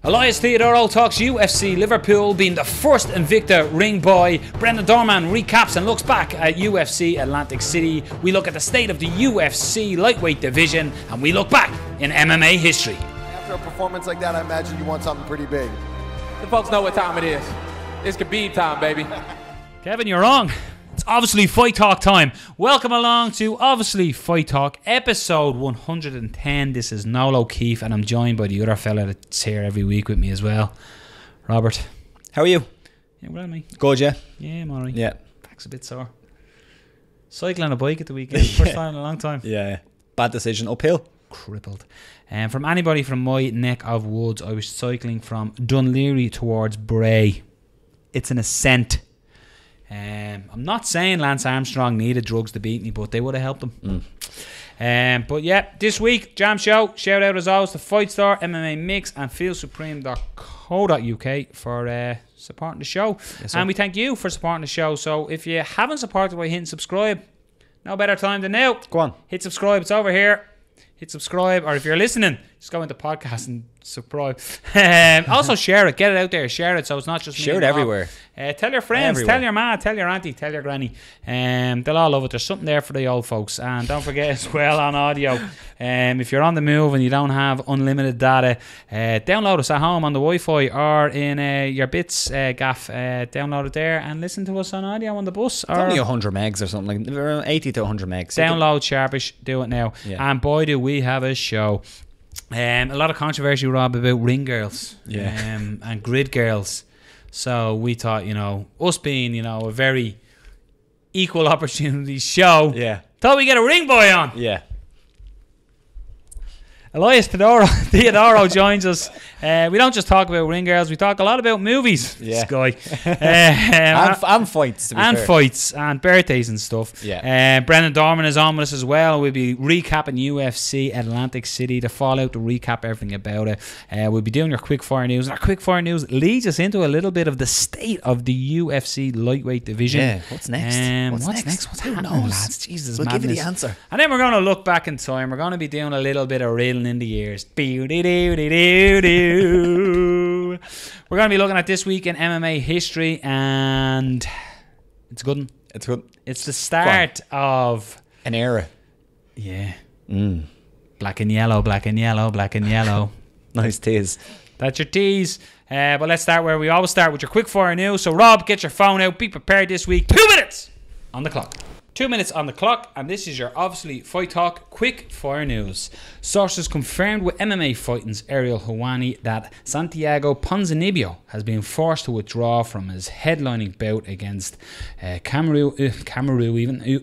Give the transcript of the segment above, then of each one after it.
Elias Theodorou talks UFC Liverpool being the first Invicta ring boy. Brendan Dorman recaps and looks back at UFC Atlantic City. We look at the state of the UFC lightweight division, and we look back in MMA history. After a performance like that, I imagine you want something pretty big. The folks know what time it is. It's Khabib time, baby. Kevin, you're wrong. It's obviously Fight Talk time. Welcome along to Obviously Fight Talk, episode 110. This is Noel O'Keefe, and I'm joined by the other fella that's here every week with me as well, Robert. How are you? Yeah, well, mate. Good, yeah? Yeah, I'm alright. Yeah. Back's a bit sore. Cycling on a bike at the weekend. First time in a long time. Yeah. Bad decision. Uphill. Crippled. And from anybody from my neck of woods, I was cycling from Dunleary towards Bray. It's an ascent. I'm not saying Lance Armstrong needed drugs to beat me, but they would have helped him. But yeah, this week, Jam Show, shout out as always to Fight Star, MMA Mix, and feelsupreme.co.uk for supporting the show. Yes, and we thank you for supporting the show. So if you haven't supported by hitting subscribe, no better time than now. Go on. Hit subscribe, it's over here. Hit subscribe, or if you're listening, just go into podcast and subscribe. Also share it, get it out there, share it so it's not just share it everywhere. Tell your friends, tell your ma, tell your auntie, tell your granny. They'll all love it. There's something there for the old folks. And don't forget as well on audio, if you're on the move and you don't have unlimited data, download us at home on the Wi-Fi or in your bits gaff. Download it there and listen to us on audio on the bus. It's only 100 megs or something, like around 80 to 100 megs. Download Sharpish, do it now. Yeah. And boy do we have a show. A lot of controversy, Rob, about ring girls and grid girls. So we thought, us being, a very equal opportunity show, thought we'd get a ring boy on. Yeah. Elias Theodorou joins us. We don't just talk about ring girls, we talk a lot about movies. Yeah. This guy. And fights, to be fair. Fights and birthdays and stuff. Yeah. Brendan Dorman is on with us as well. We'll be recapping UFC Atlantic City, the fallout, to recap everything about it. We'll be doing your quickfire news. And our quickfire news leads us into a little bit of the state of the UFC lightweight division. Yeah. What's next? What's next? What's happening, lads? Jesus, we'll madness. give you the answer. And then we're going to look back in time. We're going to be doing a little bit of reeling in the years. We're going to be looking at this week in MMA history, and it's a good one. It's good. It's the start of an era. Yeah. Black and yellow, black and yellow, black and yellow. Nice tease. That's your tease. But let's start where we always start, with your quick fire news. So Rob, get your phone out. Be prepared this week. 2 minutes on the clock. 2 minutes on the clock, and this is your Obviously Fight Talk quick fire news. Sources confirmed with MMA Fighting's Ariel Helwani that Santiago Ponzinibbio has been forced to withdraw from his headlining bout against Kamaru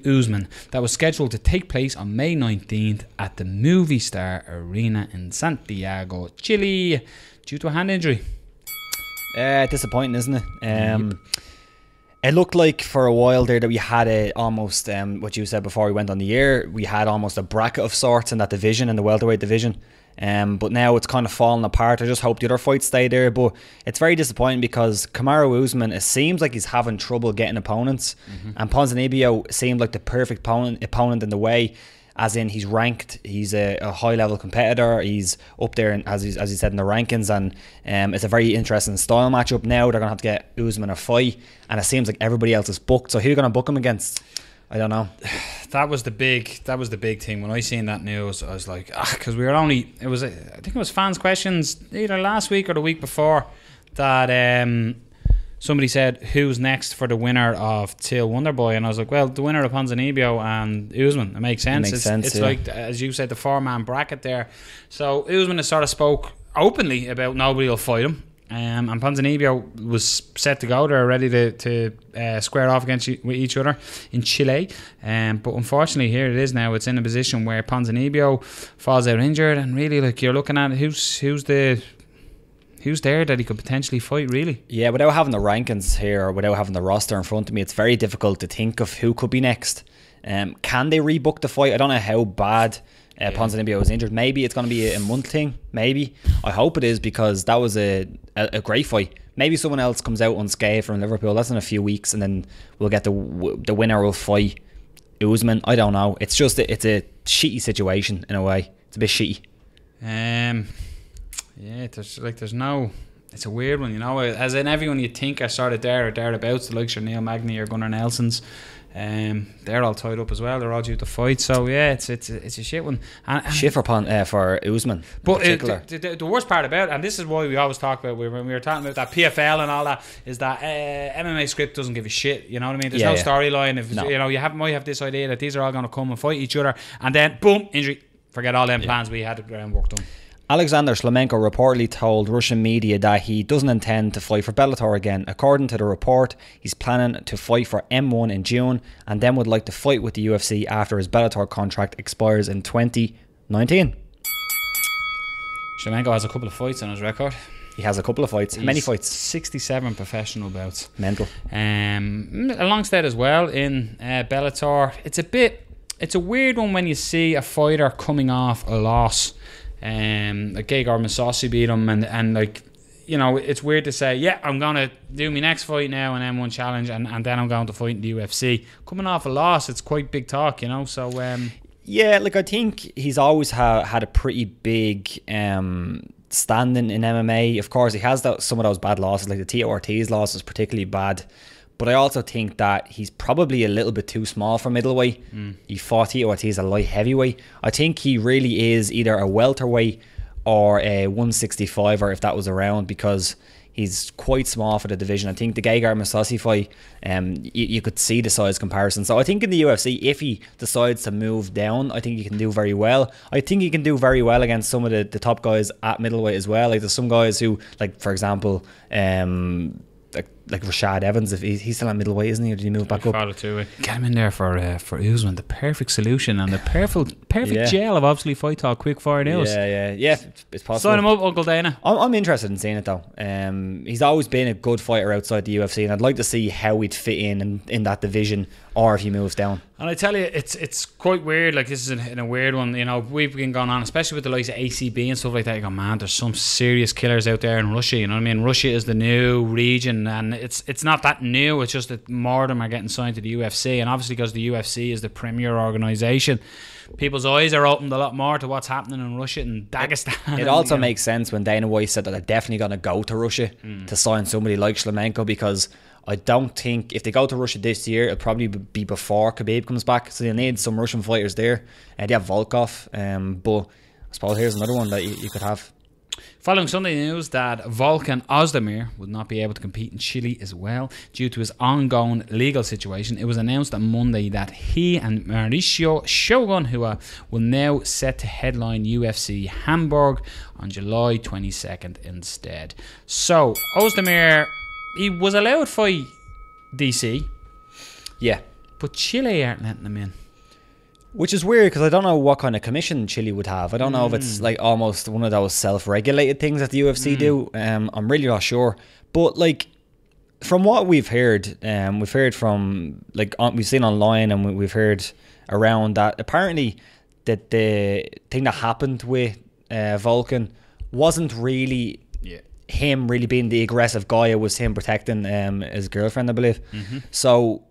Usman that was scheduled to take place on May 19th at the Movistar Arena in Santiago, Chile, due to a hand injury. Disappointing, isn't it? It looked like for a while there that we had almost, what you said before we went on the air, we had almost a bracket of sorts in that division, in the welterweight division. But now it's kind of fallen apart. I just hope the other fights stay there. But it's very disappointing because Kamaru Usman, it seems like he's having trouble getting opponents. And Ponzinibbio seemed like the perfect opponent in the way. As in, he's ranked, he's a high-level competitor, he's up there, as he said, in the rankings, and it's a very interesting style matchup now. They're going to have to get Usman a fight, and it seems like everybody else is booked. So who are you going to book him against? I don't know. That was the big thing. When I seen that news, I was like, because we were only, I think it was fans' questions either last week or the week before, that somebody said, who's next for the winner of Till Wonderboy? And I was like, well, the winner of Ponzinibbio and Usman. It makes sense. It's like, as you said, the 4-man bracket there. So Usman has sort of spoke openly about nobody will fight him. And Ponzinibbio was set to go there, ready to square off against with each other in Chile. But unfortunately, here it is now. It's in a position where Ponzinibbio falls out injured, and really, like, you're looking at who's there that he could potentially fight, really. Yeah, without having the rankings here, or without having the roster in front of me, it's very difficult to think of who could be next. Can they rebook the fight? I don't know how bad Ponzinibbio was injured. Maybe it's going to be a month thing. Maybe. I hope it is, because that was a great fight. Maybe someone else comes out unscathed from Liverpool. That's in a few weeks, and then we'll get the winner will fight Usman. I don't know. It's just it's a shitty situation in a way. It's a bit shitty. Yeah, there's no. It's a weird one, you know. As in everyone you think are sort of there or thereabouts, the likes of Neil Magny or Gunnar Nelson's, they're all tied up as well. They're all due to fight. So yeah, it's a shit one. And shit for Usman. But the worst part about it, and this is why we always talk about when we were talking about that PFL and all that, is that MMA script doesn't give a shit. You know what I mean? There's no storyline. If you know, might have this idea that these are all going to come and fight each other, and then boom, injury. Forget all them plans. We had the groundwork done. Alexander Shlemenko reportedly told Russian media that he doesn't intend to fight for Bellator again. According to the report, he's planning to fight for M1 in June and then would like to fight with the UFC after his Bellator contract expires in 2019. Shlemenko has a couple of fights on his record. He has a couple of fights. How many fights? 67 professional bouts. Mental. Alongside as well in Bellator, it's a weird one when you see a fighter coming off a loss. Like Gegard Mousasi beat him, and like, you know, it's weird to say, yeah, I'm gonna do my next fight now, an M1 challenge, and then I'm going to fight in the UFC. Coming off a loss, it's quite big talk, you know. So yeah, like I think he's always had a pretty big standing in MMA. Of course, he has some of those bad losses, like the Tito Ortiz loss was particularly bad. But I also think that he's probably a little bit too small for middleweight. He fought Tito Ortiz a light heavyweight. I think he really is either a welterweight or a 165er if that was around, because he's quite small for the division. I think the Gegard Mousasi fight, you could see the size comparison. So I think in the UFC, if he decides to move down, I think he can do very well. I think he can do very well against some of the top guys at middleweight as well. Like there's some guys who, like for example, like Rashad Evans, if he's still at middleweight, isn't he? Or did he move back up? Get him in there for Usman, the perfect solution and the perfect gel of obviously fight talk, quick fire news. Yeah, it's possible. Sign him up, Uncle Dana. I'm interested in seeing it though. He's always been a good fighter outside the UFC, and I'd like to see how he'd fit in that division, or if he moves down. And I tell you, it's quite weird. Like, this is in a weird one. You know, we've been going on, especially with the likes of ACB and stuff like that. You go, man, there's some serious killers out there in Russia. You know what I mean? Russia is the new region, and it's not that new. It's just that more of them are getting signed to the UFC, and obviously because the UFC is the premier organisation, people's eyes are opened a lot more to what's happening in Russia and Dagestan. It also makes sense when Dana White said that they're definitely going to go to Russia to sign somebody like Shlemenko, because I don't think if they go to Russia this year, it'll probably be before Khabib comes back. So they need some Russian fighters there. They have Volkov, but I suppose here's another one that you could have. Following Sunday news that Volkan Ozdemir would not be able to compete in Chile as well due to his ongoing legal situation, it was announced on Monday that he and Mauricio Shogun, who will now set to headline UFC Hamburg on July 22nd instead. So Ozdemir, he was allowed to fight DC. Yeah. But Chile aren't letting him in. Which is weird, because I don't know what kind of commission Chile would have. I don't know if it's like almost one of those self-regulated things that the UFC do. I'm really not sure. But like, from what we've heard from, like, we've seen online and we've heard around that apparently that the thing that happened with Volkan wasn't really him really being the aggressive guy. It was him protecting his girlfriend, I believe. So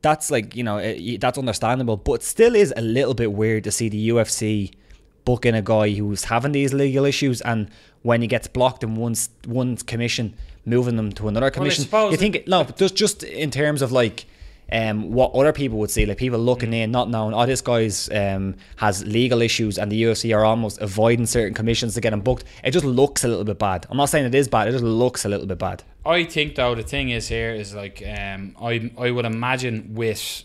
that's, like, you know, that's understandable, but it still is a little bit weird to see the UFC booking a guy who's having these legal issues, and when he gets blocked in one commission, moving them to another commission. Well, you think just in terms of like what other people would see, like people looking in, not knowing, oh, this guy's has legal issues, and the UFC are almost avoiding certain commissions to get him booked. It just looks a little bit bad. I'm not saying it is bad, it just looks a little bit bad. I think though the thing is here is like I would imagine with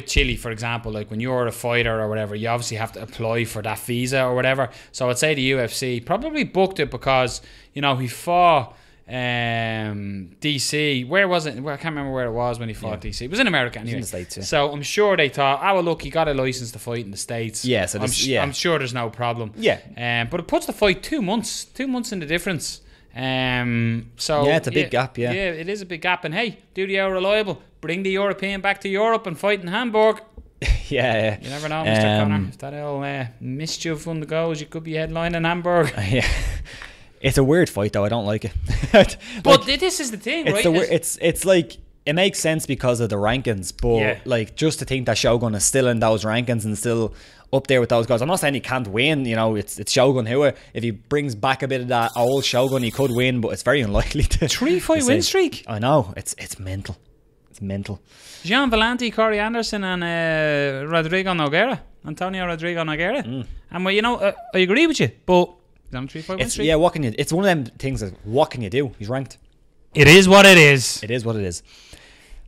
Chile, for example, like when you're a fighter or whatever, you obviously have to apply for that visa or whatever. So I'd say the UFC probably booked it because, you know, he fought DC. Where was it? Well, I can't remember where it was when he fought DC. It was in America anyway. In the States, yeah. So I'm sure they thought, oh well, look, he got a license to fight in the States. Yeah, so I'm sure there's no problem. Yeah. But it puts the fight 2 months in the difference. So yeah, it's a big gap. Yeah, it is a big gap. And hey, do the hour reliable. Bring the European back to Europe and fight in Hamburg. yeah. You never know, Mr. Connor. If that old mischief one goes, you could be headlining Hamburg. Yeah. It's a weird fight though. I don't like it. But this is the thing, right? It's like, it makes sense because of the rankings, but like, just to think that Shogun is still in those rankings and still up there with those guys. I'm not saying he can't win. You know, it's Shogun Hua. If he brings back a bit of that old Shogun, he could win, but it's very unlikely to. 3-fight win streak. I know. It's mental. It's mental. Jean Valenti, Corey Anderson, and Antonio Rodrigo Nogueira. And well, you know, I agree with you, but he's on a 3-fight win streak. Yeah, what can you? It's one of them things. What can you do? He's ranked. It is what it is. It is what it is.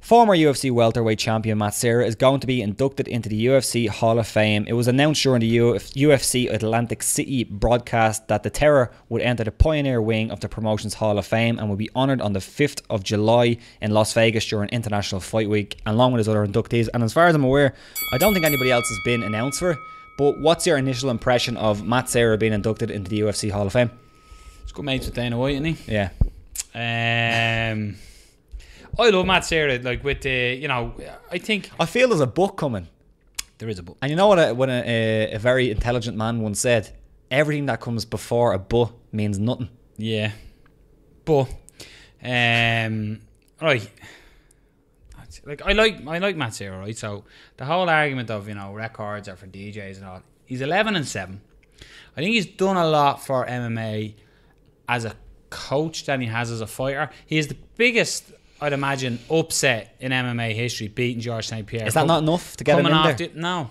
Former UFC welterweight champion Matt Serra is going to be inducted into the UFC Hall of Fame. It was announced during the UFC Atlantic City broadcast that the Terror would enter the pioneer wing of the promotion's Hall of Fame and will be honoured on the 5th of July in Las Vegas during International Fight Week, along with his other inductees. And as far as I'm aware, I don't think anybody else has been announced for it. But what's your initial impression of Matt Serra being inducted into the UFC Hall of Fame? He's good mates with Dana White, isn't he? Yeah. I love Matt Serra, like with the, you know, I feel there's a book coming. There is a book. And you know what a very intelligent man once said? Everything that comes before a but means nothing. Yeah. But, right. Like, I like Matt Serra, right? So, the whole argument of, you know, records are for DJs and all. He's 11-7. I think he's done a lot for MMA as a coach than he has as a fighter. He is the biggest, I'd imagine, upset in MMA history, beating George St. Pierre. Is that not enough to get him in there? No,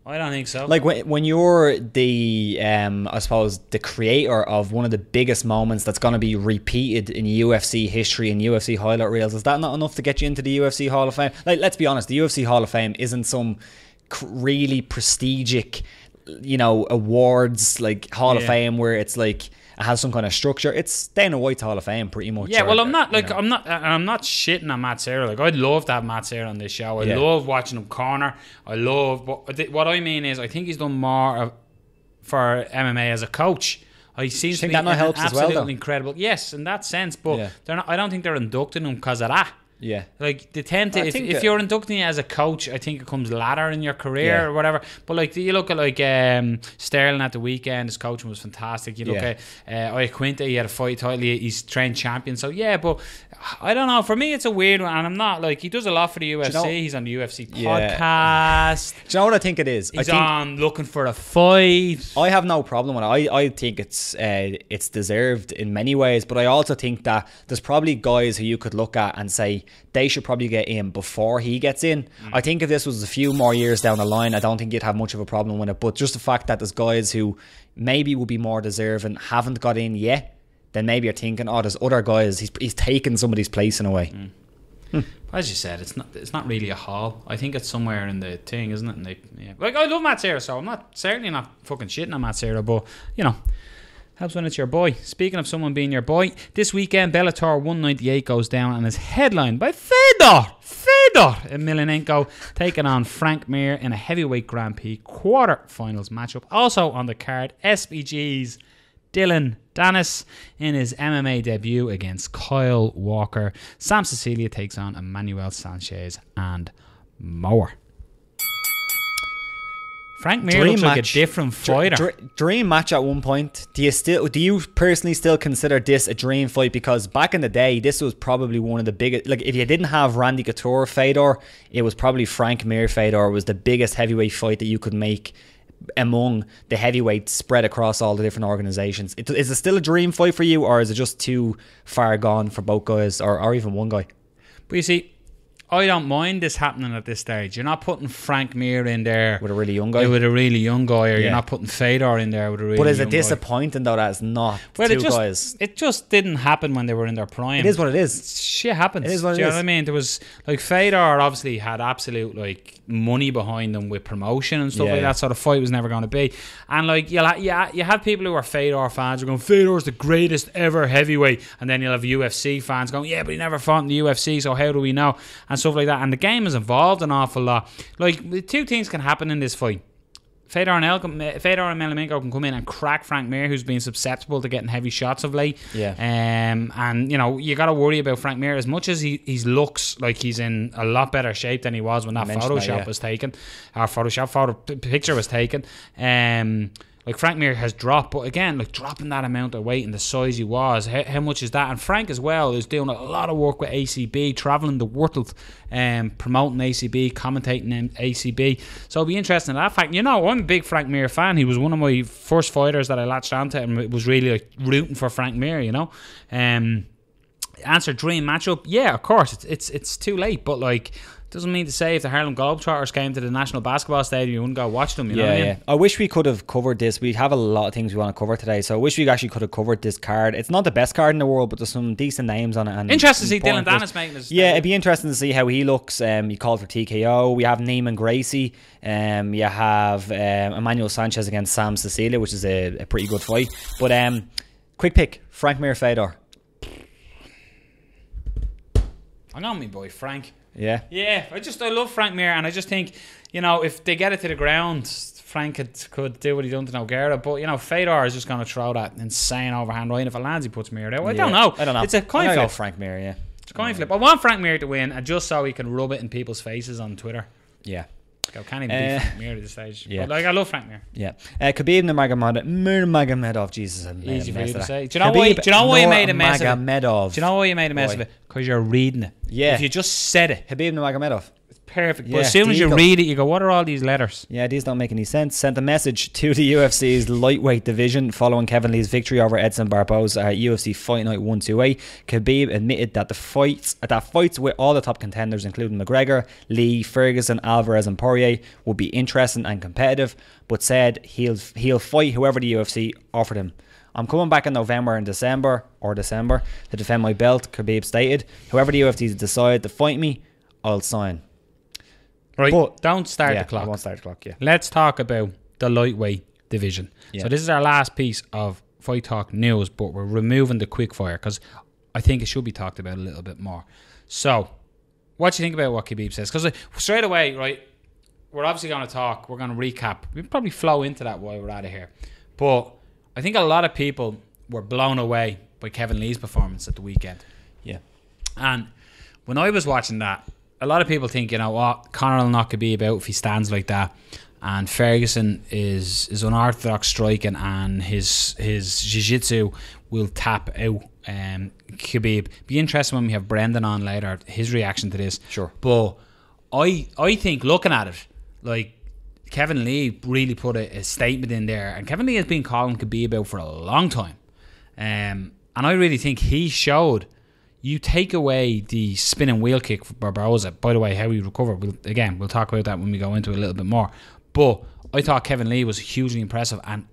I don't think so. Like when you're the, I suppose, the creator of one of the biggest moments that's going to be repeated in UFC history and UFC highlight reels, is that not enough to get you into the UFC Hall of Fame? Like, let's be honest, the UFC Hall of Fame isn't some really prestigious, you know, awards like Hall of Fame where it's like it has some kind of structure. It's Dana White's Hall of Fame, pretty much. Yeah, well, I'm not shitting on Matt Serra. Like, I'd love to have Matt Serra on this show. I love watching him corner. I love what I mean is I think he's done more for MMA as a coach. He seems to be absolutely incredible. Yes, in that sense, but I don't think they're inducting him because of that. Yeah, like they tend to. If you're inducting it as a coach, I think it comes later in your career or whatever. But like, you look at like Sterling at the weekend, his coaching was fantastic. You look at Iaquinta, he had a fight title, he's trained champion. So yeah, but I don't know. For me, it's a weird one, and I'm not like, he does a lot for the UFC. He's on the UFC podcast. Do you know what I think it is? He's on looking for a fight. I have no problem with it. I think it's deserved in many ways, but I also think that there's probably guys who you could look at and say they should probably get in before he gets in. I think if this was a few more years down the line, I don't think you'd have much of a problem with it. But just the fact that there's guys who maybe would be more deserving haven't got in yet, then maybe you're thinking, oh, there's other guys. He's taken somebody's place in a way. As you said, it's not really a hall. I think it's somewhere in the thing, isn't it? And like, I love Matt Serra, so I'm certainly not fucking shitting on Matt Serra, but you know, helps when it's your boy. Speaking of someone being your boy, this weekend Bellator 198 goes down and is headlined by Fedor Emelianenko taking on Frank Mir in a heavyweight Grand Prix quarter-finals matchup. Also on the card, SBG's Dylan Dennis in his MMA debut against Kyle Walker. Sam Cecilia takes on Emmanuel Sanchez and more. Frank Mir looks like a different fighter. Dream match at one point. Do you personally still consider this a dream fight? Because back in the day, this was probably one of the biggest. Like, if you didn't have Randy Couture Fedor, it was probably Frank Mir Fedor was the biggest heavyweight fight that you could make among the heavyweights spread across all the different organizations. Is it still a dream fight for you, or is it just too far gone for both guys, or even one guy? But you see, I don't mind this happening at this stage. You're not putting Frank Mir in there with a really young guy. Or you're not putting Fedor in there with a really young guy. But is it disappointing though that it's not guys? It just didn't happen when they were in their prime. It is what it is. Shit happens. It is what it is. Do you know what I mean? There was like Fedor obviously had absolute like money behind them with promotion and stuff like that. So the fight was never going to be. And like you have people who are Fedor fans who are going, Fedor's the greatest ever heavyweight, and then you'll have UFC fans going, yeah, but he never fought in the UFC, so how do we know? And stuff like that. And the game has evolved an awful lot. Like, two things can happen in this fight. Fedor and Emelianenko can come in and crack Frank Mir, who's been susceptible to getting heavy shots of late. Yeah. And you know, you got to worry about Frank Mir as much as he looks like he's in a lot better shape than he was when that picture was taken. Like Frank Mir has dropped, but again, like dropping that amount of weight and the size he was, how much is that? And Frank as well is doing a lot of work with ACB, travelling the world, promoting ACB, commentating ACB. So it'll be interesting in that fact. You know, I'm a big Frank Mir fan. He was one of my first fighters that I latched onto, and it was really like rooting for Frank Mir. You know, answer dream matchup. Yeah, of course, it's too late, but like. Doesn't mean to say if the Harlem Globetrotters came to the National Basketball Stadium, you wouldn't go watch them. You know what I mean? Yeah. I wish we could have covered this. We have a lot of things we want to cover today, so I wish we actually could have covered this card. It's not the best card in the world, but there's some decent names on it. And interesting to see Dylan Dennis making his. Yeah, it'd be interesting to see how he looks. He called for TKO. We have Neiman Gracie. You have Emmanuel Sanchez against Sam Cecilia, which is a pretty good fight. But quick pick: Frank Mir, Fedor. I'm on me boy Frank. Yeah. Yeah, I love Frank Mir, and I just think, you know, if they get it to the ground, Frank could do what he done to Nogueira, but, you know, Fedor is just going to throw that insane overhand right, and if it lands, he puts Mir out. I don't know. It's a coin flip. Go Frank Mir, yeah. It's a coin flip. I want Frank Mir to win, and just so he can rub it in people's faces on Twitter. Yeah. I can't even beat Frank Mir at this stage. Yeah. But, like, I love Frank Mir. Yeah. Khabib Nurmagomedov. Jesus. Easy for you to say. Do you know why you made a mess of it? Do you know why you made a mess of it? Because you're reading it. Yeah. If you just said it. Khabib Nurmagomedov. It's perfect. Yeah, but as soon as you read it, you go, what are all these letters? Yeah, these don't make any sense. Sent a message to the UFC's lightweight division following Kevin Lee's victory over Edson Barboza at UFC Fight Night 128. Khabib admitted that fights with all the top contenders, including McGregor, Lee, Ferguson, Alvarez and Poirier, would be interesting and competitive, but said he'll fight whoever the UFC offered him. I'm coming back in November and December to defend my belt, Khabib stated. Whoever the UFC decide to fight me, I'll sign. Right, but don't start the clock. I won't start the clock, yeah. Let's talk about the lightweight division. Yeah. So this is our last piece of Fight Talk news, but we're removing the quickfire because I think it should be talked about a little bit more. So, what do you think about what Khabib says? Because straight away, right, we're obviously going to talk, we're going to recap. We'll probably flow into that while we're out of here. But I think a lot of people were blown away by Kevin Lee's performance at the weekend. Yeah. And when I was watching that, a lot of people think, you know what, Conor will knock Khabib out if he stands like that. And Ferguson is unorthodox striking, and his jiu-jitsu will tap out Khabib. Be interesting when we have Brendan on later, his reaction to this. Sure. But I think looking at it, like, Kevin Lee really put a statement in there, and Kevin Lee has been calling Khabib out for a long time, and I really think he showed. You take away the spinning wheel kick for Barboza. By the way, how he recovered, we'll talk about that when we go into it a little bit more. But I thought Kevin Lee was hugely impressive and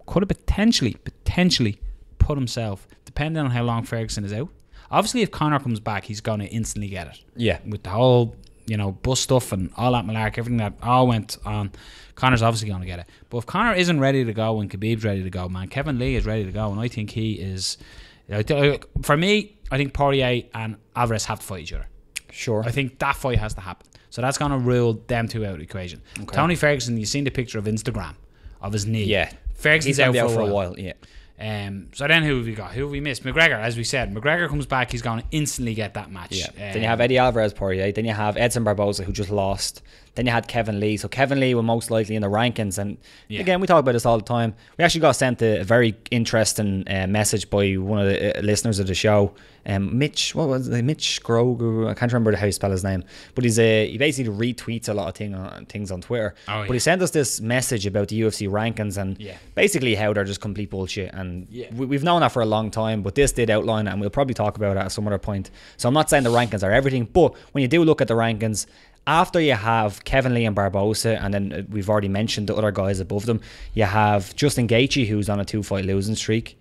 could have potentially put himself, depending on how long Ferguson is out. Obviously, if Conor comes back, he's going to instantly get it. Yeah. With the whole, you know, bus stuff and all that malarkey, everything that all went on, Conor's obviously going to get it. But if Conor isn't ready to go and Khabib's ready to go, man, Kevin Lee is ready to go, and I think he is. For me, I think Poirier and Alvarez have to fight each other. Sure. I think that fight has to happen. So that's going to rule them two out of the equation. Okay. Tony Ferguson, you've seen the picture of Instagram of his knee. Yeah. Ferguson's out for a while. Yeah. So then who have we got? Who have we missed? McGregor, as we said. McGregor comes back, he's going to instantly get that match. Yeah. Then you have Eddie Alvarez, Poirier. Then you have Edson Barboza, who just lost. Then you had Kevin Lee. So Kevin Lee will most likely in the rankings. And again, we talk about this all the time. We actually got sent a very interesting message by one of the listeners of the show. Mitch Grogu. I can't remember how you spell his name. But he basically retweets a lot of things on Twitter. Oh, yeah. But he sent us this message about the UFC rankings and basically how they're just complete bullshit. And we've known that for a long time. But this did outline it, and we'll probably talk about it at some other point. So I'm not saying the rankings are everything. But when you do look at the rankings, after you have Kevin Lee and Barboza, and then we've already mentioned the other guys above them, you have Justin Gaethje, who's on a 2-fight losing streak.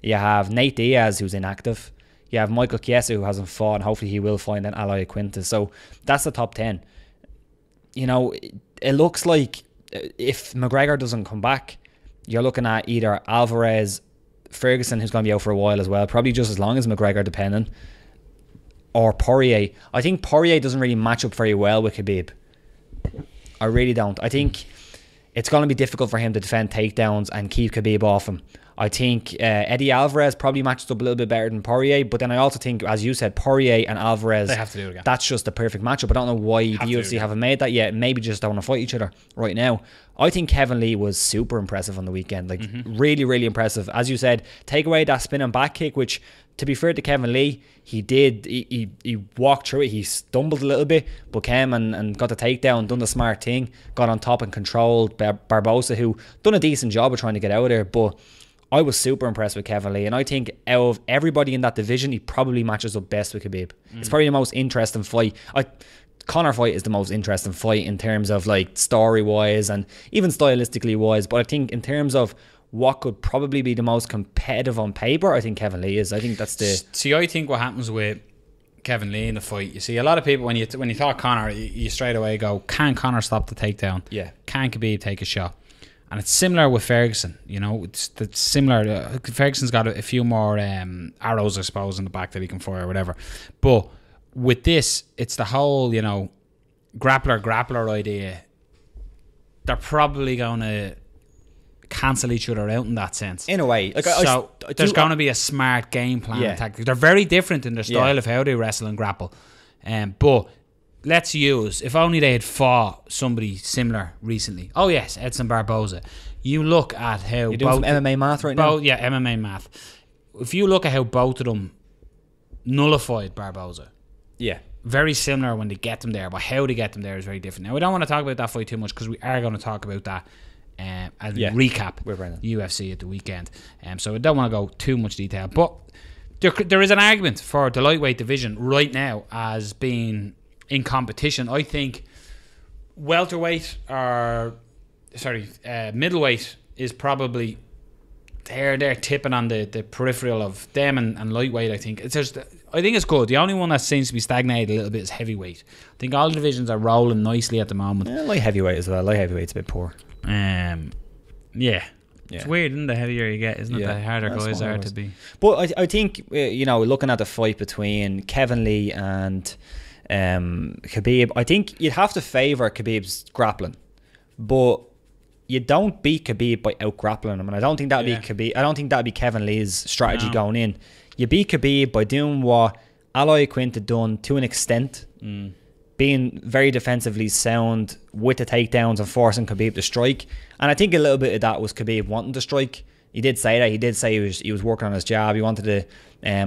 You have Nate Diaz, who's inactive. You have Michael Chiesa, who hasn't fought, and hopefully he will find an ally Quintus. So that's the top 10. You know, it looks like if McGregor doesn't come back, you're looking at either Alvarez, Ferguson, who's going to be out for a while as well, probably just as long as McGregor, depending, or Poirier. I think Poirier doesn't really match up very well with Khabib. I really don't. I think it's going to be difficult for him to defend takedowns and keep Khabib off him. I think Eddie Alvarez probably matches up a little bit better than Poirier, but then I also think, as you said, Poirier and Alvarez, they have to do it again. That's just the perfect matchup. I don't know why the UFC haven't made that yet. Maybe just don't want to fight each other right now. I think Kevin Lee was super impressive on the weekend. Like, really, really impressive. As you said, take away that spinning back kick, which, to be fair to Kevin Lee, he did. He walked through it. He stumbled a little bit, but came and got the takedown, done the smart thing, got on top and controlled Barbosa, who done a decent job of trying to get out of there. But I was super impressed with Kevin Lee, and I think out of everybody in that division, he probably matches up best with Khabib. It's probably the most interesting fight. Conor fight is the most interesting fight in terms of like story wise and even stylistically wise, but I think in terms of what could probably be the most competitive on paper, I think Kevin Lee is. I think that's the... See, I think what happens with Kevin Lee in the fight, you see a lot of people when you talk Conor, you straight away go, can Conor stop the takedown? Yeah. Can Khabib take a shot? And it's similar with Ferguson, you know. It's similar. Ferguson's got a few more arrows, I suppose, in the back that he can fire or whatever. But with this, it's the whole, you know, grappler idea. They're probably going to cancel each other out in that sense. In a way. Like, so there's going to be a smart game plan tactic. They're very different in their style of how they wrestle and grapple. But let's use, if only they had fought somebody similar recently. Oh yes, Edson Barboza. You look at how... You're doing some MMA math right now? Yeah, MMA math. If you look at how both of them nullified Barboza. Yeah. Very similar when they get them there, but how they get them there is very different. Now, we don't want to talk about that fight too much because we are going to talk about that as we recap UFC at the weekend. So I don't want to go too much detail. But there is an argument for the lightweight division right now as being in competition. I think welterweight middleweight is probably they're tipping on the peripheral of them and lightweight. I think it's good. The only one that seems to be stagnated a little bit is heavyweight. I think all the divisions are rolling nicely at the moment. Yeah, light heavyweight as well. Light heavyweight's a bit poor. Yeah. It's weird, isn't it? The heavier you get, isn't it? The harder guys are to be. But I think looking at the fight between Kevin Lee and Khabib, I think you'd have to favour Khabib's grappling, but you don't beat Khabib by out grappling him, and I don't think that'd be Khabib. I don't think that'd be Kevin Lee's strategy going in. You beat Khabib by doing what Al Iaquinta done to an extent, being very defensively sound with the takedowns and forcing Khabib to strike. And I think a little bit of that was Khabib wanting to strike. He did say that. He did say he was working on his jab. He wanted to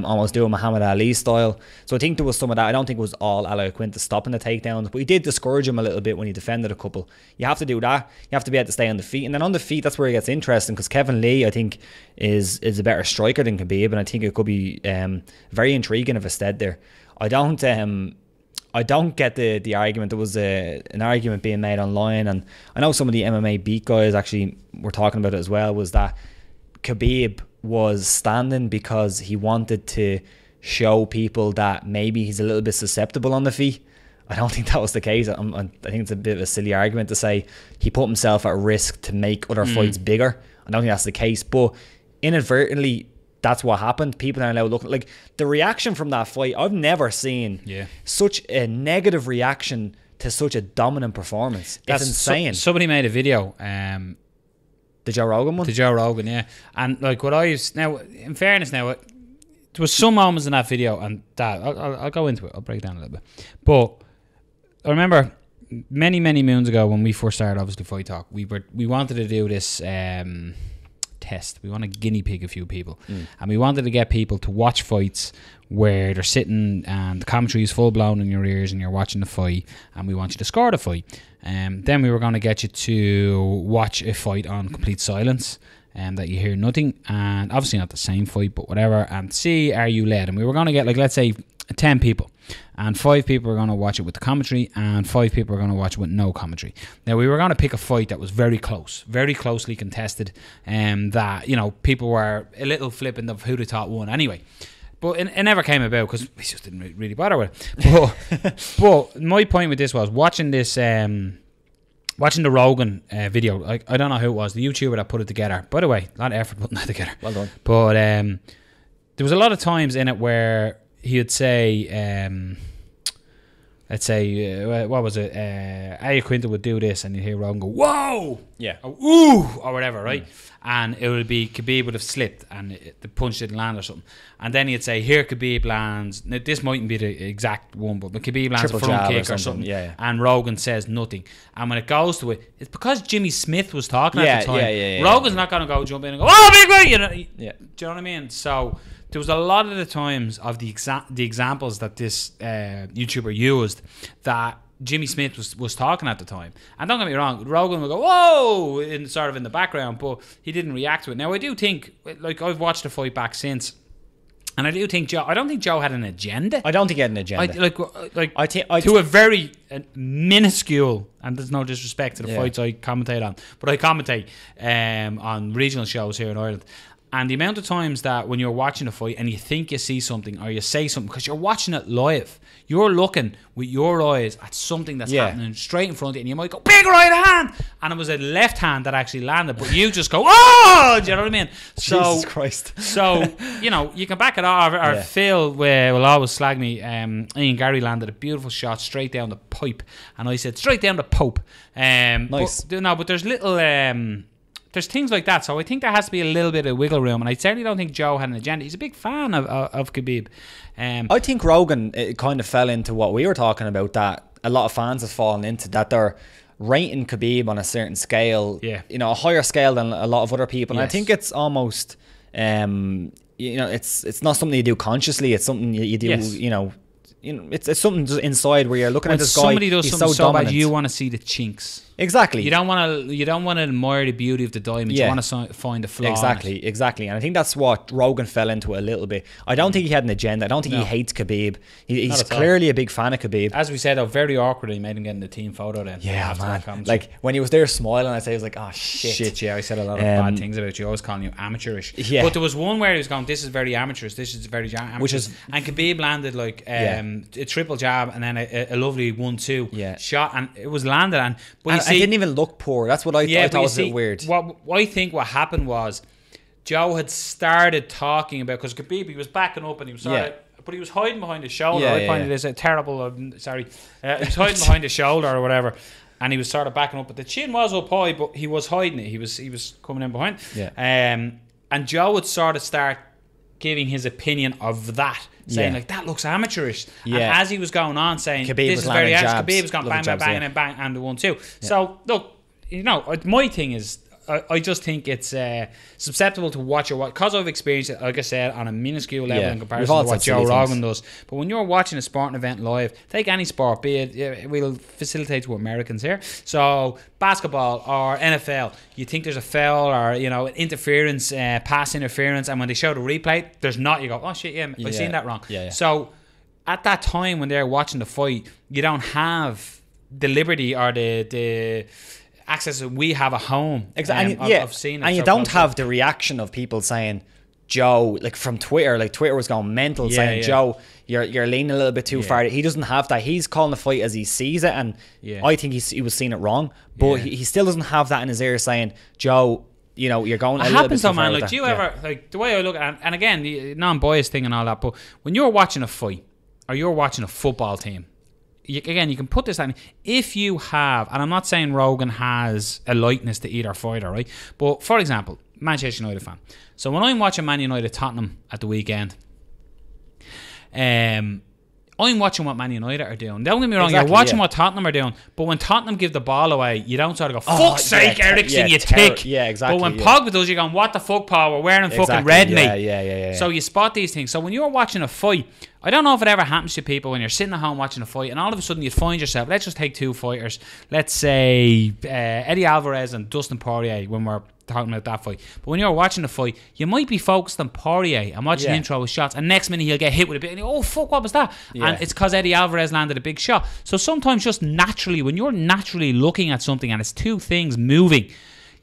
almost do a Muhammad Ali style. So I think there was some of that. I don't think it was all Al Iaquinta stopping the takedowns, but he did discourage him a little bit when he defended a couple. You have to do that. You have to be able to stay on the feet. And then on the feet, that's where it gets interesting, because Kevin Lee, I think, is a better striker than Khabib, and I think it could be very intriguing if it's stead there. I don't get the argument. There was an argument being made online, and I know some of the MMA beat guys actually were talking about it as well, was that Khabib was standing because he wanted to show people that maybe he's a little bit susceptible on the feet. I don't think that was the case. I think it's a bit of a silly argument to say he put himself at risk to make other fights bigger. I don't think that's the case, but inadvertently that's what happened. People are now looking like the reaction from that fight. I've never seen such a negative reaction to such a dominant performance. That's insane. Somebody made a video. The Joe Rogan one? The Joe Rogan, yeah. And like what I used... Now, in fairness now, there was some moments in that video, and that I'll go into it. I'll break it down a little bit. But I remember many, many moons ago when we first started, obviously, Fight Talk, we wanted to do this test. We want to guinea pig a few people. And we wanted to get people to watch fights where they're sitting and the commentary is full blown in your ears and you're watching the fight, and we want you to score the fight. Then we were going to get you to watch a fight on complete silence, that you hear nothing, and obviously not the same fight, but whatever, and see, are you led? And we were going to get, like, let's say 10 people, and 5 people were going to watch it with the commentary, and 5 people were going to watch it with no commentary. Now, we were going to pick a fight that was very close, very closely contested, that, you know, people were a little flippant of who they thought won anyway. But it never came about because we just didn't really bother with it. But my point with this was watching this, watching the Rogan video. Like, I don't know who it was, the YouTuber that put it together. By the way, a lot of effort putting that together. Well done. But there was a lot of times in it where he would say, let's say, what was it? Iaquinta would do this, and you'd hear Rogan go, "Whoa!" Yeah. Or, "Ooh!" or whatever, right? And it would be Khabib would have slipped, and the punch didn't land or something. And then he'd say, "Here, Khabib lands." Now, this mightn't be the exact one, but Khabib lands Triple a front jab kick or something. Yeah. And Rogan says nothing. And when it goes to it, it's because Jimmy Smith was talking at the time. Yeah. Rogan's not going to go jump in and go, "Oh, big boy!" You know? Yeah. Do you know what I mean? So there was a lot of the times of the examples that this YouTuber used that Jimmy Smith was talking at the time. And don't get me wrong, Rogan would go, "Whoa!" in the background, but he didn't react to it. Now, I do think, like, I've watched the fight back since, and I do think I don't think Joe had an agenda. I don't think he had an agenda. To a very minuscule, and there's no disrespect to the fights I commentate on, but I commentate on regional shows here in Ireland. And the amount of times that when you're watching a fight and you think you see something or you say something because you're watching it live, you're looking with your eyes at something that's happening straight in front of you, and you might go, "Big right hand," and it was a left hand that actually landed, but you just go, "Oh!" Do you know what I mean? So, Jesus Christ. So, you know, you can back it off. Or Phil will always slag me. Ian Gary landed a beautiful shot straight down the pipe, and I said, "Straight down the Pope." Nice. But there's little... there's things like that, so I think there has to be a little bit of wiggle room, and I certainly don't think Joe had an agenda. He's a big fan of Khabib. I think Rogan kind of fell into what we were talking about, that a lot of fans have fallen into, that they're rating Khabib on a certain scale, you know, a higher scale than a lot of other people. And I think it's almost, you know, it's not something you do consciously. It's something you do, you know, it's something just inside where you're looking at this guy. Somebody does something so dominant. bad, you want to see the chinks. Exactly. You don't want to admire the beauty of the diamond. You want to find the flaw. Exactly. And I think that's what Rogan fell into a little bit. I don't think he had an agenda. I don't think he hates Khabib. He's clearly a big fan of Khabib. As we said, very awkwardly made him get in the team photo then. Yeah, man. Like when he was there smiling, I was like, "Oh shit." Yeah, I said a lot of bad things about you. I was calling you amateurish. Yeah. But there was one where he was going, "This is very amateurish. This is very amateurish." And Khabib landed like a triple jab and then a lovely 1-2 shot, and it was landed. But you see, I didn't even look poor. That's what I thought was a bit weird. What I think what happened was Joe had started talking about, because Khabib, he was backing up and he was but he was hiding behind his shoulder. I find it is a terrible. He was hiding behind his shoulder or whatever, and he was sort of backing up. But the chin was up high, but he was hiding it. He was coming in behind. And Joe would sort of start giving his opinion of that, saying like, "That looks amateurish." And as he was going on, saying, Khabib "This was is very amateur," jabs, Khabib was going bang, and bang, and the 1-2. So look, you know, my thing is, I just think it's susceptible to watch because I've experienced it, like I said, on a minuscule level in comparison to what Joe Rogan does. But when you're watching a sporting event live, take any sport, be it, we'll facilitate to Americans here. So basketball or NFL, you think there's a foul or, you know, interference, pass interference, and when they show the replay, there's not. You go, "Oh shit, I've seen that wrong." So at that time when they're watching the fight, you don't have the liberty or the access that we have at home. Exactly. Of seeing it. And you don't have the reaction of people saying, "Joe," like from Twitter. Like Twitter was going mental, saying, "Joe, you're leaning a little bit too far." He doesn't have that. He's calling the fight as he sees it, and I think he was seeing it wrong. But he still doesn't have that in his ear saying, "Joe, you know, you're going a little bit too far." Man, like, do you ever, like, the way I look at it, and again, the non-biased thing and all that, but when you're watching a fight or you're watching a football team, you can put this on. If you have, and I'm not saying Rogan has a likeness to either fighter, right? But for example, Manchester United fan. So when I'm watching Man United Tottenham at the weekend, I'm watching what Man United are doing. Don't get me wrong, you're watching what Tottenham are doing, but when Tottenham give the ball away, you don't sort of go, "Fuck's sake, Ericsson, you tick." Yeah, exactly. But when Pogba does, you're going, "What the fuck, Paul? We're wearing fucking red, mate." Yeah. So you spot these things. So when you're watching a fight, I don't know if it ever happens to people when you're sitting at home watching a fight and all of a sudden you find yourself, let's just take two fighters, let's say Eddie Alvarez and Dustin Poirier, when we're talking about that fight. But when you're watching the fight, you might be focused on Poirier and watching the intro with shots, and next minute he'll get hit with a bit and you go, "Oh fuck, what was that?" And it's because Eddie Alvarez landed a big shot. So sometimes just naturally, when you're naturally looking at something and it's two things moving,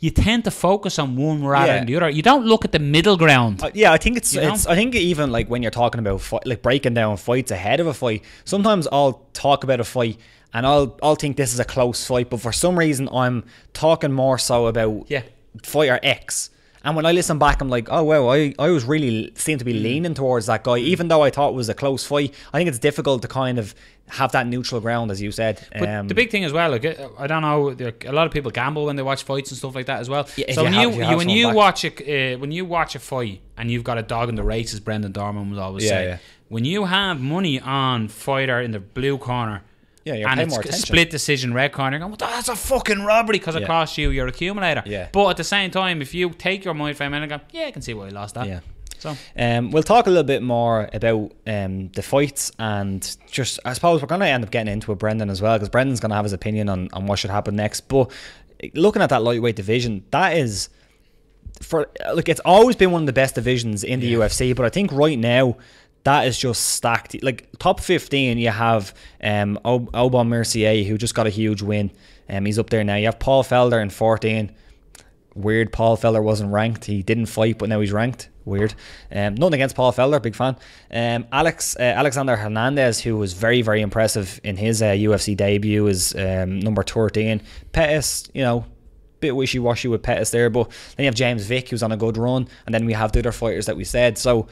you tend to focus on one rather than the other. You don't look at the middle ground. I think it's I think even like when you're talking about like breaking down fights ahead of a fight, sometimes I'll talk about a fight and I'll think this is a close fight, but for some reason I'm talking more so about fighter X. And when I listen back, I'm like, oh wow, I was really seemed to be leaning towards that guy, even though I thought it was a close fight. I think it's difficult to kind of have that neutral ground, as you said. But the big thing as well, like, I don't know, a lot of people gamble when they watch fights and stuff like that as well. Yeah, so when you watch a fight and you've got a dog in the race, as Brendan Dorman would always say, when you have money on fighter in the blue corner, and it's a split decision red corner, you're going, well, that's a fucking robbery because it cost you your accumulator. But at the same time, if you take your mind frame and go, I can see why he lost that. So we'll talk a little bit more about the fights, and just, I suppose we're going to end up getting into it, Brendan, as well, because Brendan's going to have his opinion on what should happen next. But looking at that lightweight division, that is, it's always been one of the best divisions in the UFC, but I think right now that is just stacked. Like, top 15, you have Aubin Mercier, who just got a huge win. He's up there now. You have Paul Felder in 14. Weird, Paul Felder wasn't ranked. He didn't fight, but now he's ranked. Weird. Nothing against Paul Felder, big fan. Alexander Hernandez, who was very, very impressive in his UFC debut, is number 13. Pettis, bit wishy-washy with Pettis there, but then you have James Vick, who's on a good run, and then we have the other fighters that we said. So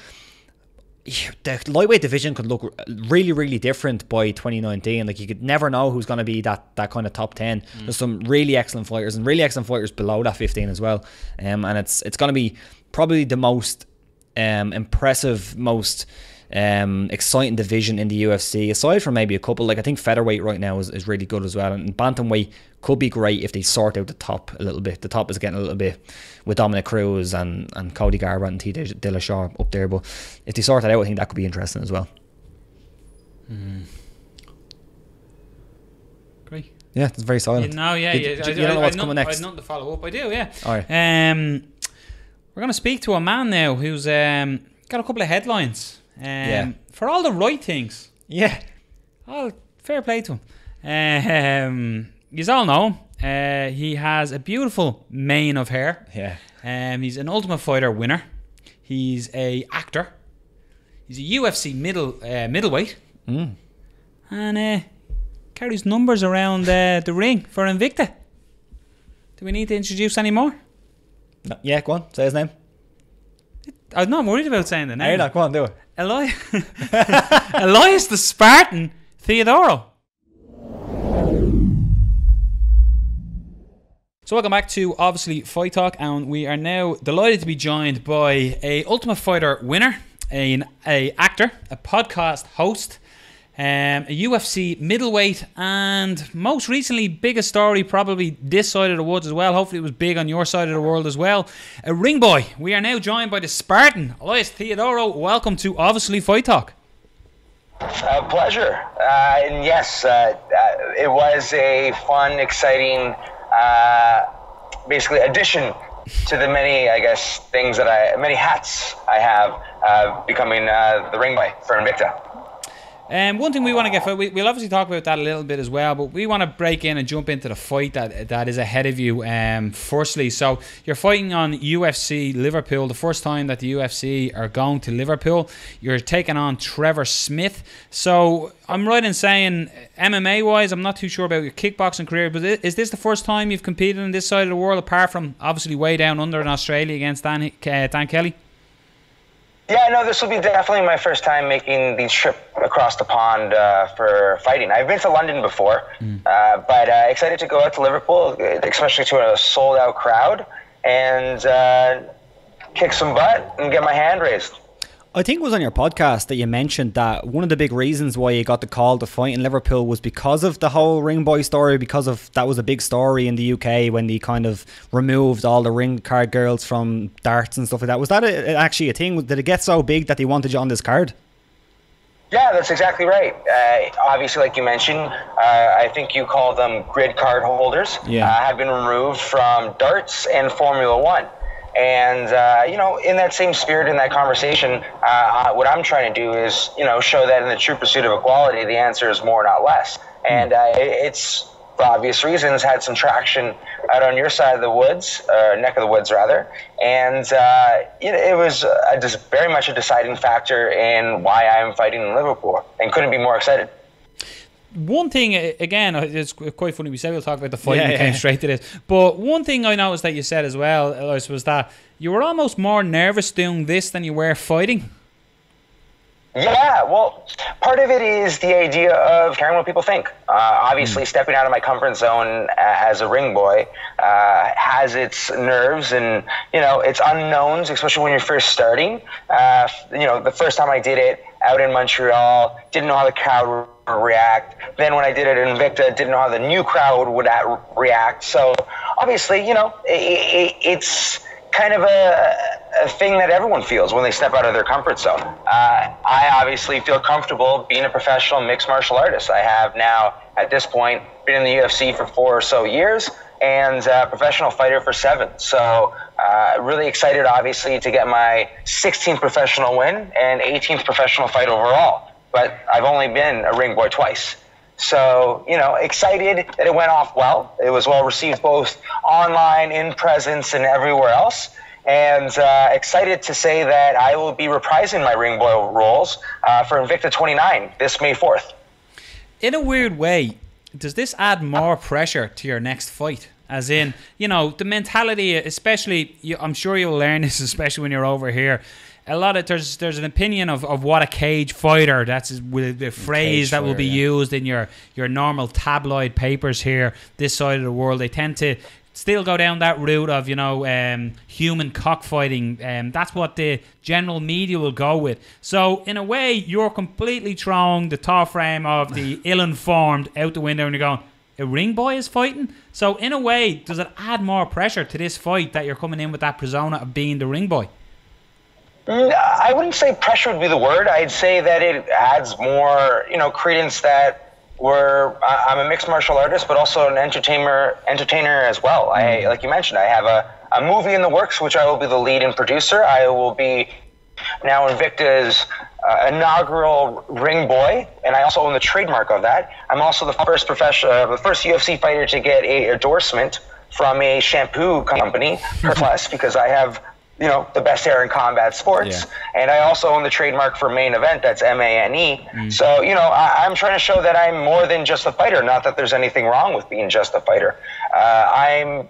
the lightweight division could look really, really different by 2019. Like, you could never know who's going to be that kind of top 10. There's some really excellent fighters, and really excellent fighters below that 15 as well. And it's going to be probably the most impressive, most exciting division in the UFC, aside from maybe a couple. Like, I think featherweight right now is really good as well, and bantamweight could be great if they sort out the top a little bit. The top is getting a little bit with Dominic Cruz and Cody Garbrandt and T. Dillashaw up there, but if they sort that out, I think that could be interesting as well. Great. Yeah, it's very silent. You don't know what's coming next. I had nothing to follow up. I do, yeah. All right. We're going to speak to a man now who's got a couple of headlines. For all the right things. Yeah. Oh, fair play to him. You all know he has a beautiful mane of hair. Yeah. He's an Ultimate Fighter winner. He's a actor. He's a UFC middleweight. And carries numbers around the ring for Invicta. Do we need to introduce any more? No. Yeah, go on. Say his name. I'm not worried about saying the name. Hey, no, go on, do it. Elias the Spartan Theodorou. So welcome back to obviously Fight Talk, and we are now delighted to be joined by a Ultimate Fighter winner, a actor, a podcast host, a UFC middleweight, and most recently, biggest story probably this side of the woods as well. Hopefully it was big on your side of the world as well. A ring boy. We are now joined by the Spartan, Elias Theodorou. Welcome to obviously Fight Talk. Pleasure. And yes, it was a fun, exciting, basically addition to the many, I guess, many hats I have, becoming the ring boy for Invicta. One thing we want to get, we'll obviously talk about that a little bit as well, but we want to break in and jump into the fight that is ahead of you. Firstly, so you're fighting on UFC Liverpool, the first time that the UFC are going to Liverpool. You're taking on Trevor Smith. So I'm right in saying, MMA-wise, I'm not too sure about your kickboxing career, but is this the first time you've competed on this side of the world, apart from obviously way down under in Australia against Dan Kelly? Yeah, no, this will be definitely my first time making the trip across the pond for fighting. I've been to London before, but excited to go out to Liverpool, especially to a sold-out crowd, and kick some butt and get my hand raised. I think it was on your podcast that you mentioned that one of the big reasons why you got the call to fight in Liverpool was because of the whole ring boy story, because of that was a big story in the UK when they kind of removed all the ring card girls from darts and stuff like that. Was that actually a thing? Did it get so big that they wanted you on this card? Yeah, that's exactly right. Obviously, like you mentioned, I think you call them grid card holders, have been removed from darts and Formula One. And, in that same spirit, in that conversation, what I'm trying to do is, show that in the true pursuit of equality, the answer is more, not less. And it's, for obvious reasons, had some traction out on your side of the woods, neck of the woods, rather. And it was very much a deciding factor in why I'm fighting in Liverpool, and couldn't be more excited. one thing, again, it's quite funny. We said we'll talk about the fight and we came straight to this. But one thing I noticed that you said as well, Elias, was that you were almost more nervous doing this than you were fighting. Yeah, well, part of it is the idea of caring what people think. Obviously, stepping out of my comfort zone as a ring boy has its nerves and, its unknowns, especially when you're first starting. The first time I did it out in Montreal, didn't know how the crowd would react. Then when I did it in Invicta, didn't know how the new crowd would react. So, obviously, it's kind of a thing that everyone feels when they step out of their comfort zone. I obviously feel comfortable being a professional mixed martial artist. I have now, at this point, been in the UFC for 4 or so years and a professional fighter for 7. So really excited, obviously, to get my 16th professional win and 18th professional fight overall. But I've only been a ring boy twice. So, excited that it went off well. It was well received both online, in presence, and everywhere else. And excited to say that I will be reprising my ring boy roles for Invicta 29 this May 4th. In a weird way, does this add more pressure to your next fight? As in, the mentality, especially, I'm sure you'll learn this, especially when you're over here. A lot of there's an opinion of what a cage fighter, that's the phrase that will be used in your normal tabloid papers here this side of the world. They tend to still go down that route of human cockfighting, that's what the general media will go with. So in a way, you're completely throwing the top frame of the ill-informed out the window and you're going, a ring boy is fighting? So in a way, does it add more pressure to this fight that you're coming in with that persona of being the ring boy? I wouldn't say pressure would be the word. I'd say that it adds more, credence that I'm a mixed martial artist, but also an entertainer as well. Like you mentioned, I have a movie in the works, which I will be the lead and producer. I will be now Invicta's inaugural ring boy, and I also own the trademark of that. I'm also the first UFC fighter to get a endorsement from a shampoo company, Plus, because I have the best hair in combat sports. And I also own the trademark for Main Event, that's MANE. So, I'm trying to show that I'm more than just a fighter, not that there's anything wrong with being just a fighter. I'm,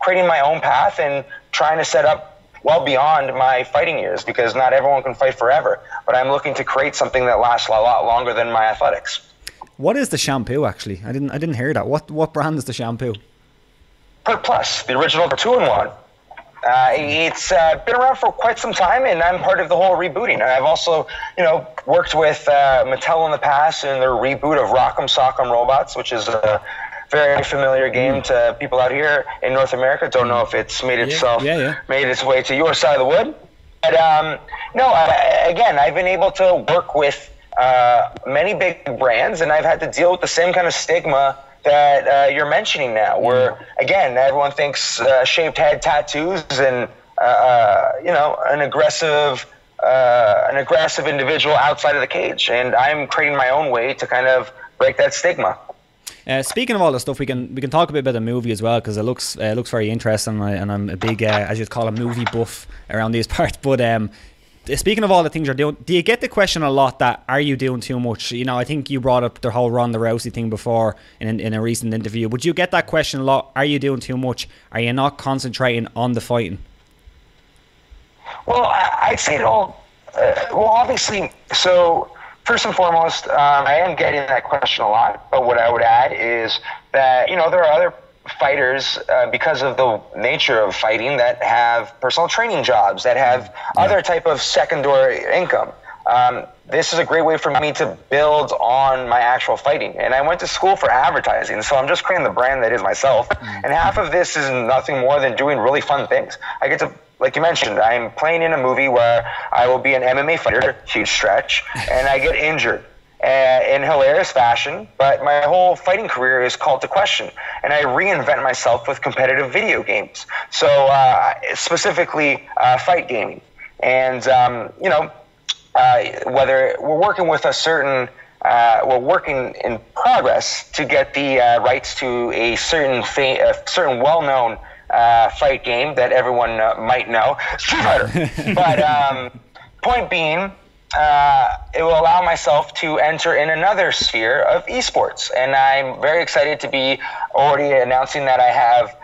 creating my own path and trying to set up well beyond my fighting years, because not everyone can fight forever. But I'm looking to create something that lasts a lot longer than my athletics. What is the shampoo, actually? I didn't hear that. What brand is the shampoo? Per Plus, the original 2-in-1. It's been around for quite some time, and I'm part of the whole rebooting. And I've also, worked with Mattel in the past in their reboot of Rock'em Sock'em Robots, which is a very familiar game to people out here in North America. Don't know if it's made its way to your side of the wood. But again, I've been able to work with many big brands, and I've had to deal with the same kind of stigma that you're mentioning now, where again everyone thinks shaved head, tattoos, and an aggressive individual outside of the cage, and I'm creating my own way to kind of break that stigma. Speaking of all this stuff, we can talk a bit about the movie as well, because it looks very interesting, and I'm a big as you'd call a movie buff around these parts. But speaking of all the things you're doing, do you get the question a lot that, are you doing too much? I think you brought up the whole Ronda Rousey thing before in a recent interview. Would you get that question a lot? Are you doing too much? Are you not concentrating on the fighting? Well, I'd say it all. Obviously, so first and foremost, I am getting that question a lot. But what I would add is that, there are other fighters, because of the nature of fighting, that have personal training jobs, that have other type of secondary income. This is a great way for me to build on my actual fighting. And I went to school for advertising, so I'm just creating the brand that is myself. And half of this is nothing more than doing really fun things. I get to, like you mentioned, I'm playing in a movie where I will be an MMA fighter, huge stretch, and I get injured in hilarious fashion, but my whole fighting career is called to question, and I reinvent myself with competitive video games. So specifically fight gaming, and whether we're working with a certain, we're working in progress to get the rights to a certain well-known fight game that everyone might know, Street Fighter. But point being, it will allow myself to enter in another sphere of esports. And I'm very excited to be already announcing that I have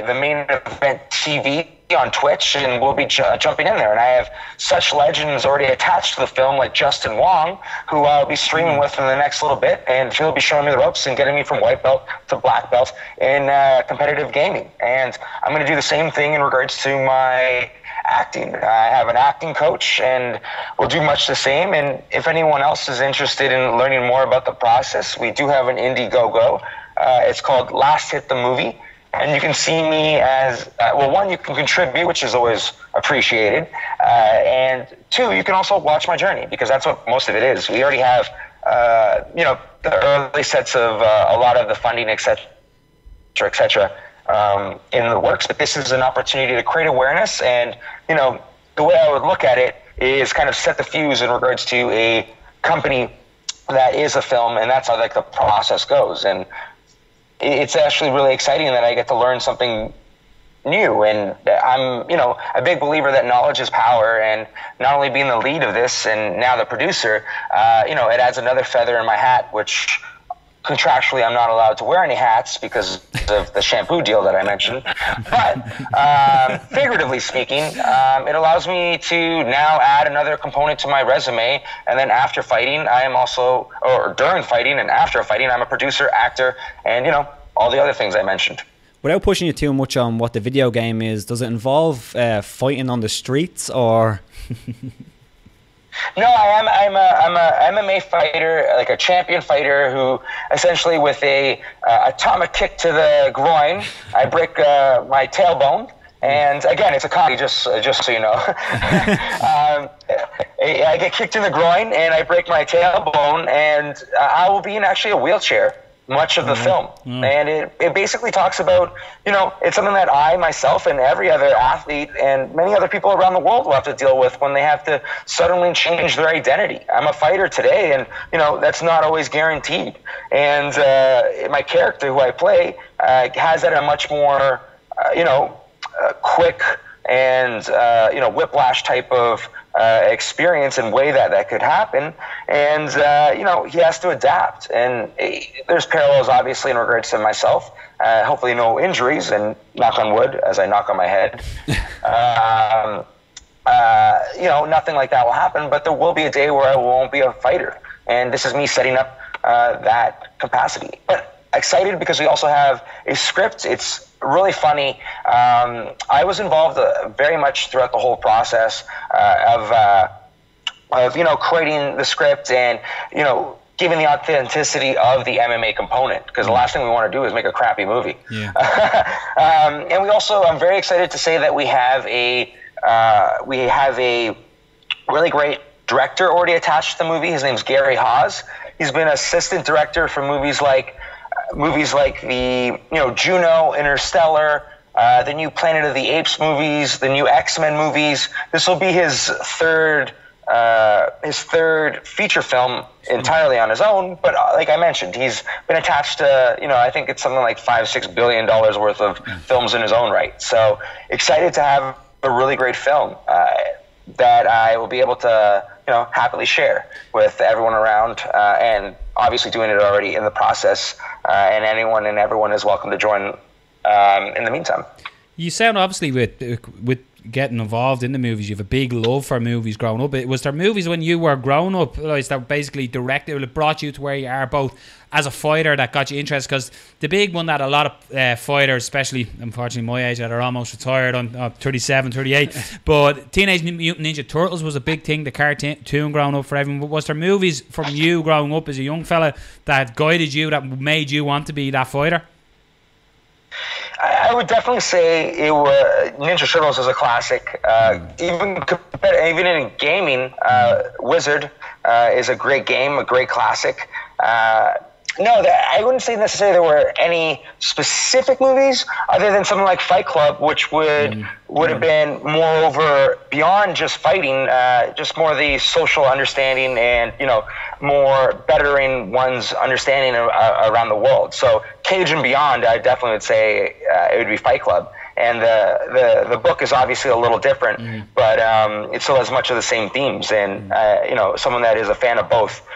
the main event TV on Twitch, and we'll be jumping in there. And I have such legends already attached to the film, like Justin Wong, who I'll be streaming with in the next little bit, and he'll be showing me the ropes and getting me from white belt to black belt in competitive gaming. And I'm going to do the same thing in regards to my acting. I have an acting coach, and we'll do much the same. And if anyone else is interested in learning more about the process, we do have an Indiegogo. It's called Last Hit the Movie. And you can see me as, one, you can contribute, which is always appreciated. And two, you can also watch my journey, because that's what most of it is. We already have, the early sets of a lot of the funding, et cetera, in the works. But this is an opportunity to create awareness. And, the way I would look at it is kind of set the fuse in regards to a company that is a film. And that's how the process goes. And it's actually really exciting that I get to learn something new. And I'm, a big believer that knowledge is power. And not only being the lead of this and now the producer, it adds another feather in my hat, which contractually I'm not allowed to wear any hats because of the shampoo deal that I mentioned. But figuratively speaking, it allows me to now add another component to my resume. And then after fighting, I am also, or during fighting and after fighting, I'm a producer, actor, and, all the other things I mentioned. Without pushing you too much on what the video game is, does it involve fighting on the streets, or? No, I'm a MMA fighter, like a champion fighter, who essentially with a atomic kick to the groin, I break my tailbone. And again, it's a comedy, just so you know. I get kicked in the groin and I break my tailbone, and I will be in actually a wheelchair much of the film. And it basically talks about, it's something that I, myself, and every other athlete and many other people around the world will have to deal with when they have to suddenly change their identity. I'm a fighter today, and, that's not always guaranteed. And my character, who I play, has that a much more, quick and, whiplash type of experience and way that could happen. And, he has to adapt. And there's parallels, obviously, in regards to myself. Hopefully no injuries, and knock on wood as I knock on my head. Nothing like that will happen, but there will be a day where I won't be a fighter. And this is me setting up that capacity. But excited because we also have a script. It's really funny. I was involved very much throughout the whole process of creating the script and giving the authenticity of the MMA component, because the last thing we want to do is make a crappy movie. Yeah. And we also, I'm very excited to say that we have a really great director already attached to the movie. His name's Gary Hawes. He's been assistant director for movies like the Juno, Interstellar, the new Planet of the Apes movies, the new X-Men movies. This will be his third feature film entirely on his own. But like I mentioned, he's been attached to, I think it's something like $5-6 billion worth of films in his own right. So excited to have a really great film that I will be able to, happily share with everyone around, and obviously doing it already in the process. And anyone and everyone is welcome to join in the meantime. You sound, obviously, with getting involved in the movies, you have a big love for movies growing up. Was there movies when you were growing up that basically brought you to where you are, both as a fighter, that got you interested? Because the big one that a lot of fighters, especially unfortunately my age, that are almost retired on 37, 38, but Teenage Mutant Ninja Turtles was a big thing, the cartoon growing up for everyone. But was there movies from you growing up as a young fella that guided you, that made you want to be that fighter? I would definitely say Ninja Turtles is a classic. Even in gaming, Wizard is a great game, a great classic. I wouldn't say necessarily there were any specific movies other than something like Fight Club, which would have been more over beyond just fighting, just more the social understanding and, more bettering one's understanding around the world. So Cage and Beyond, I definitely would say it would be Fight Club. And the book is obviously a little different, but it still has much of the same themes. And someone that is a fan of both,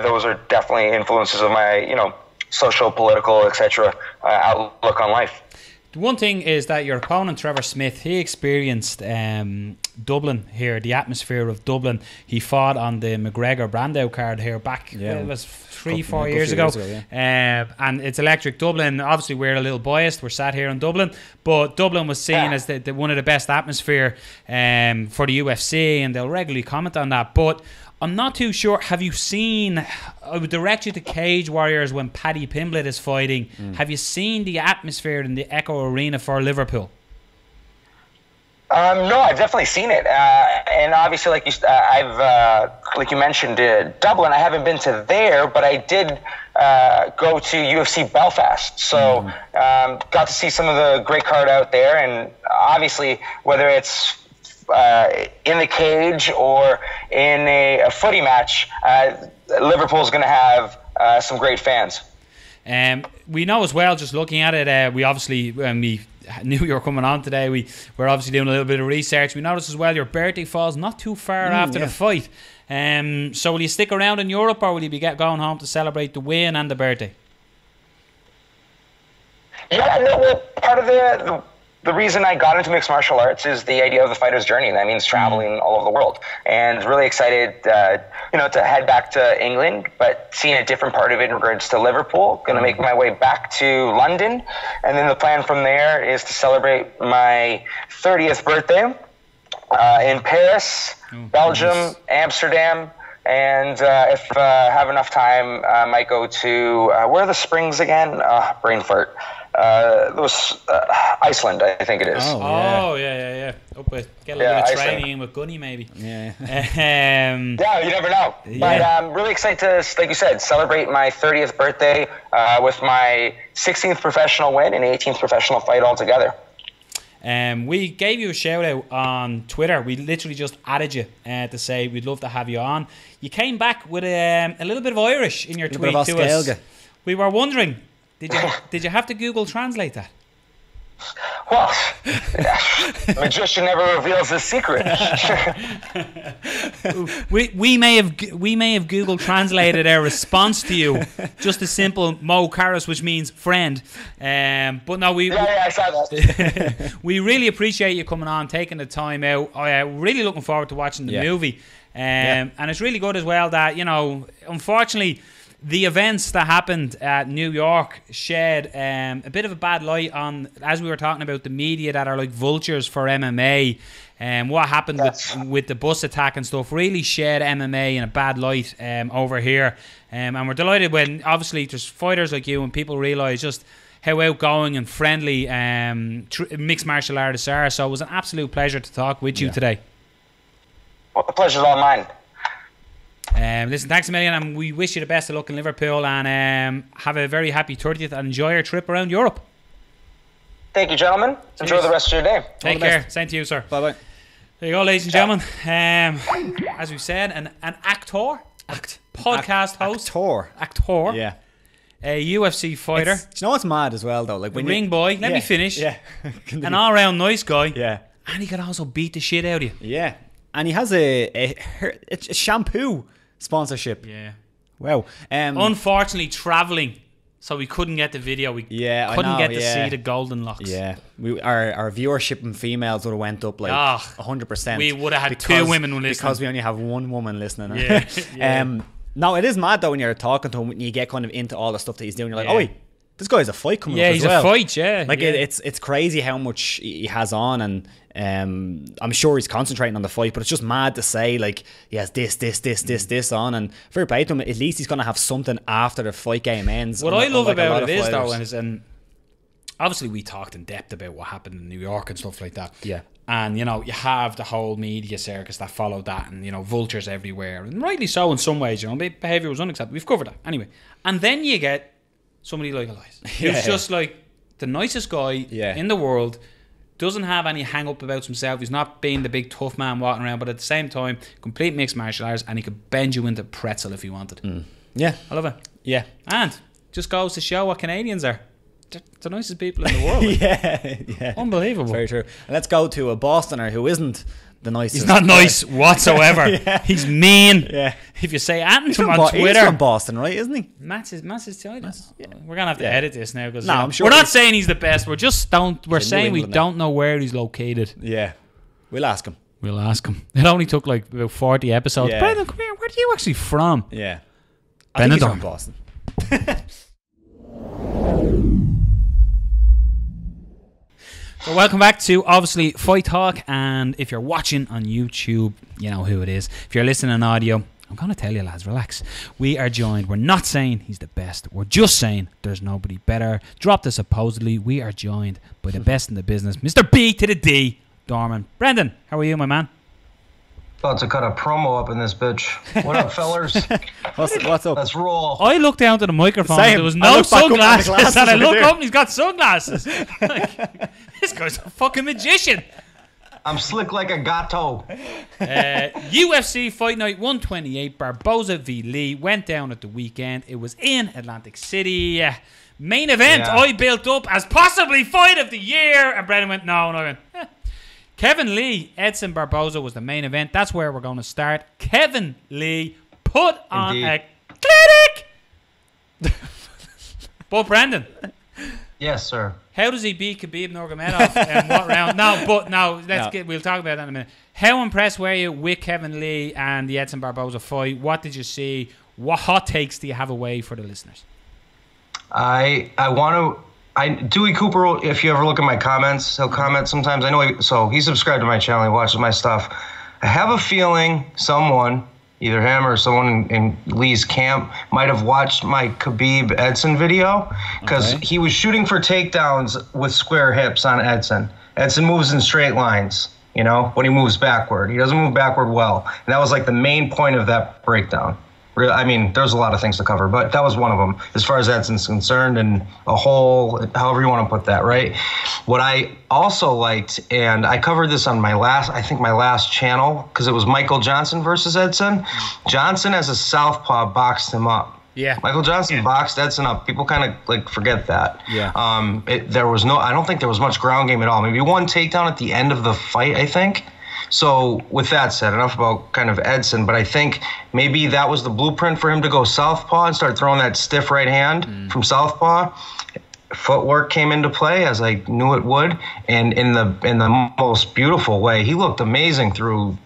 those are definitely influences of my social, political, etc. Outlook on life. The one thing is that your opponent, Trevor Smith, he experienced Dublin here, the atmosphere of Dublin. He fought on the McGregor-Brandao card here back, it was 3-4 years ago. And it's electric Dublin. Obviously, we're a little biased. We're sat here in Dublin. But Dublin was seen as the one of the best atmosphere for the UFC, and they'll regularly comment on that. But I'm not too sure. Have you seen, I would direct you to Cage Warriors when Paddy Pimblett is fighting. Have you seen the atmosphere in the Echo Arena for Liverpool? No, I've definitely seen it, and obviously, like you mentioned, Dublin. I haven't been to there, but I did go to UFC Belfast, so got to see some of the great card out there, and obviously, whether it's in the cage or in a footy match, Liverpool's going to have some great fans. We know as well, just looking at it, we obviously, when we knew you were coming on today, we were obviously doing a little bit of research. We noticed as well your birthday falls not too far after the fight. So will you stick around in Europe, or will you be going home to celebrate the win and the birthday? Yeah, no, well, part of the reason I got into mixed martial arts is the idea of the fighter's journey. That means traveling all over the world, and really excited, to head back to England, but seeing a different part of it in regards to Liverpool. Going to make my way back to London, and then the plan from there is to celebrate my 30th birthday in Paris, Belgium, Amsterdam, and if I have enough time, I might go to where are the springs again? Brain fart. Iceland, I think it is. Oh, yeah. Up with, get a little bit of training in with Gunny, maybe. Yeah, you never know. Yeah. But I'm really excited to, like you said, celebrate my 30th birthday with my 16th professional win and 18th professional fight altogether. We gave you a shout out on Twitter. We literally just added you to say we'd love to have you on. You came back with a little bit of Irish in your tweet to us. We were wondering, did you have to Google Translate that? Well, magician never reveals his secret. we may have Google translated our response to you, just a simple Mo Karas, which means friend. But no, I saw that. We really appreciate you coming on, taking the time out. Really looking forward to watching the movie. And it's really good as well that, unfortunately, the events that happened at New York shed a bit of a bad light on, as we were talking about, the media that are like vultures for MMA. What happened with the bus attack and stuff really shed MMA in a bad light over here. And we're delighted when, obviously, there's fighters like you and people realise just how outgoing and friendly mixed martial artists are. So it was an absolute pleasure to talk with you today. Well, the pleasure's all mine. Listen, thanks a million, and we wish you the best of luck in Liverpool, and have a very happy 30th and enjoy your trip around Europe. Thank you, gentlemen. Enjoy the rest of your day. Take care. Same to you, sir. Bye-bye. There you go, ladies and gentlemen. As we said, an actor, podcast host. Actor. Yeah. A UFC fighter. Do you know what's mad as well, though? Like when ring boy. Let me finish. Yeah. An all-round nice guy. Yeah. And he can also beat the shit out of you. Yeah. And he has a shampoo sponsorship. Yeah. Wow. Unfortunately, travelling, so we couldn't get the video. We couldn't get to see the golden locks. Yeah. Our viewership in females would have went up like 100%. We would have had 2 women listening. Because we only have 1 woman listening. Yeah. No, it is mad though when you're talking to him and you get kind of into all the stuff that he's doing. You're like, oh wait, this guy has a fight coming up as well. Yeah, he's a fight, yeah. Like it's crazy how much he has on, and I'm sure he's concentrating on the fight, but it's just mad to say like he has this on, and fair play to him, at least he's going to have something after the fight game ends. What I love about it is though, and obviously we talked in depth about what happened in New York and stuff like that. Yeah. And, you have the whole media circus that followed that, and, vultures everywhere. And rightly so in some ways, behaviour was unacceptable. We've covered that. Anyway. And then you get somebody like Elias, who's just like the nicest guy in the world, doesn't have any hang-up about himself. He's not being the big tough man walking around, but at the same time, complete mixed martial arts, and he could bend you into pretzel if he wanted. Yeah. I love it. Yeah. And just goes to show what Canadians are. the nicest people in the world. yeah. Unbelievable. Very true. And let's go to a Bostoner who isn't the nicest. He's not nice whatsoever. He's mean. Yeah. If you say anything to him on He's Twitter. from Boston, right? Isn't he? Matt's his title. We're gonna have to edit this now because I'm sure we're not saying he's the best. We're just we're saying we England don't know where he's located. Yeah. We'll ask him. We'll ask him. It only took like about 40 episodes. Yeah. Brendan, come here. Where are you actually from? Yeah. I Brendan think he's from Dorman. Boston. So welcome back to obviously Fight Talk, and if you're watching on YouTube, you know who it is. If you're listening on audio, I'm gonna tell you, lads, relax. We are joined. We're not saying he's the best. We're just saying there's nobody better. Drop the supposedly. We are joined by the best in the business, Mr. B to the D, Dorman. Brendan, how are you, my man? About to cut a promo up in this bitch. What up, fellers? What's up? Let's roll. I looked down to the microphone. Same. There was I no looked back up at the sunglasses, glasses and I over look there. up and he's got sunglasses. Like, this guy's a fucking magician. I'm slick like a gato. UFC Fight Night 128, Barboza v Lee, went down at the weekend. It was in Atlantic City. Main event, Yeah. I built up as possibly fight of the year. And Brendan went, no. And I went, Kevin Lee, Edson Barboza was the main event. That's where we're going to start. Kevin Lee put on Indeed. a clinic. But Brendan, Yes, sir. how does he beat Khabib Nurmagomedov in what round? We'll talk about that in a minute. How impressed were you with Kevin Lee and the Edson Barboza fight? What did you see? What hot takes do you have away for the listeners? Dewey Cooper, if you ever look at my comments, he'll comment sometimes. I know so he subscribed to my channel, he watches my stuff. I have a feeling someone, either him or someone in Lee's camp, might have watched my Khabib Edson video, because he was shooting for takedowns with square hips on Edson. Edson moves in straight lines, when he moves backward. He doesn't move backward well. And that was like the main point of that breakdown. I mean, there's a lot of things to cover, but that was one of them as far as Edson's concerned, and a whole, however you want to put that, right? What I also liked, and I covered this on my last channel, because it was Michael Johnson versus Edson. Johnson as a southpaw boxed him up. Yeah. Michael Johnson boxed Edson up. People kind of forget that. Yeah. I don't think there was much ground game at all. Maybe one takedown at the end of the fight, I think. So with that said, enough about kind of Edson, but I think maybe that was the blueprint for him to go southpaw and start throwing that stiff right hand from southpaw. Footwork came into play, as I knew it would, and in the most beautiful way. He looked amazing through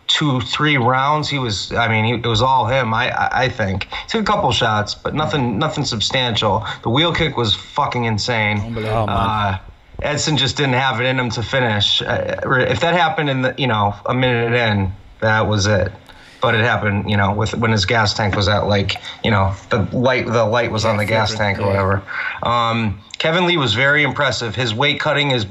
2-3 rounds. It was all him. I think he took a couple shots, but nothing substantial. The wheel kick was fucking insane. Unbelievable, man. Edson just didn't have it in him to finish. If that happened in a minute in, that was it. But it happened, when his gas tank was at the light was on the gas tank or whatever. Kevin Lee was very impressive. His weight cutting is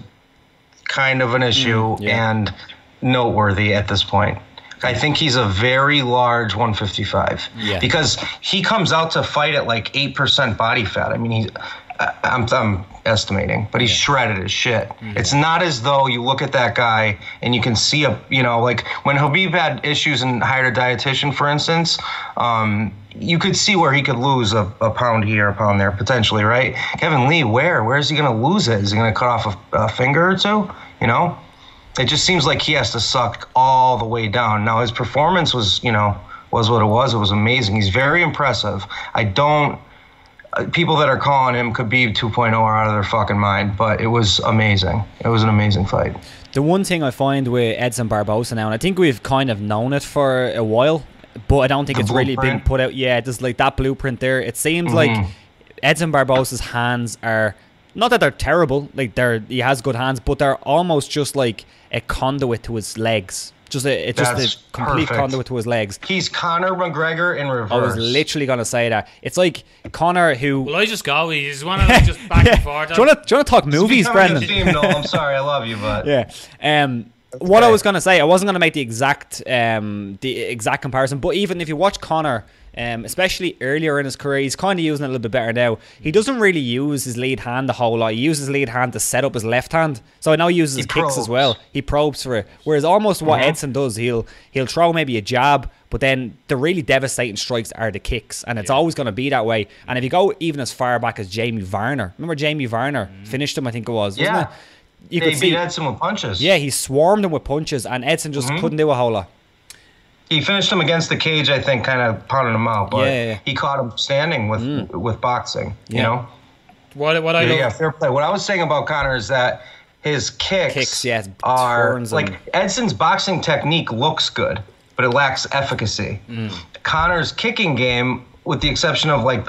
kind of an issue and noteworthy at this point. I think he's a very large 155 because he comes out to fight at 8% body fat. I mean, I'm estimating, but he's shredded as shit. It's not as though you look at that guy and you can see when Khabib had issues and hired a dietitian, for instance, you could see where he could lose a pound here, a pound there, potentially, right? Kevin Lee, where is he going to lose it? Is he going to cut off a finger or two? It just seems like he has to suck all the way down. Now, his performance was what it was. It was amazing. He's very impressive. People that are calling him Khabib 2.0 are out of their fucking mind, but it was amazing. It was an amazing fight. The one thing I find with Edson Barboza now, and I think we've kind of known it for a while, but I don't think it's really been put out. Yeah, just that blueprint there. It seems like Edson Barboza's hands are, not that they're terrible, he has good hands, but they're almost just like a conduit to his legs. Just a complete conduit to his legs. He's Conor McGregor in reverse. I was literally going to say that. It's like Conor who... Well, I just go. He's one of them just back and forth. Do you want to talk movies, Brendan? I'm sorry, I love you, but... Yeah. what I was going to say, I wasn't going to make the exact comparison, but even if you watch Conor, especially earlier in his career, he's kind of using it a little bit better now. He doesn't really use his lead hand a whole lot. He uses his lead hand to set up his left hand. So I know he uses his kicks as well. He probes for it. Whereas almost what Edson does, he'll throw maybe a jab, but then the really devastating strikes are the kicks, and it's always going to be that way. And if you go even as far back as Jamie Varner, remember Jamie Varner finished him, I think it was, wasn't it? You could see beat Edson with punches. Yeah, he swarmed him with punches, and Edson just couldn't do a whole lot. He finished him against the cage, I think, kind of pounding him out. But he caught him standing with boxing. You know. Fair play. What I was saying about Conor is that his kicks are like Edson's boxing technique looks good, but it lacks efficacy. Conor's kicking game, with the exception of like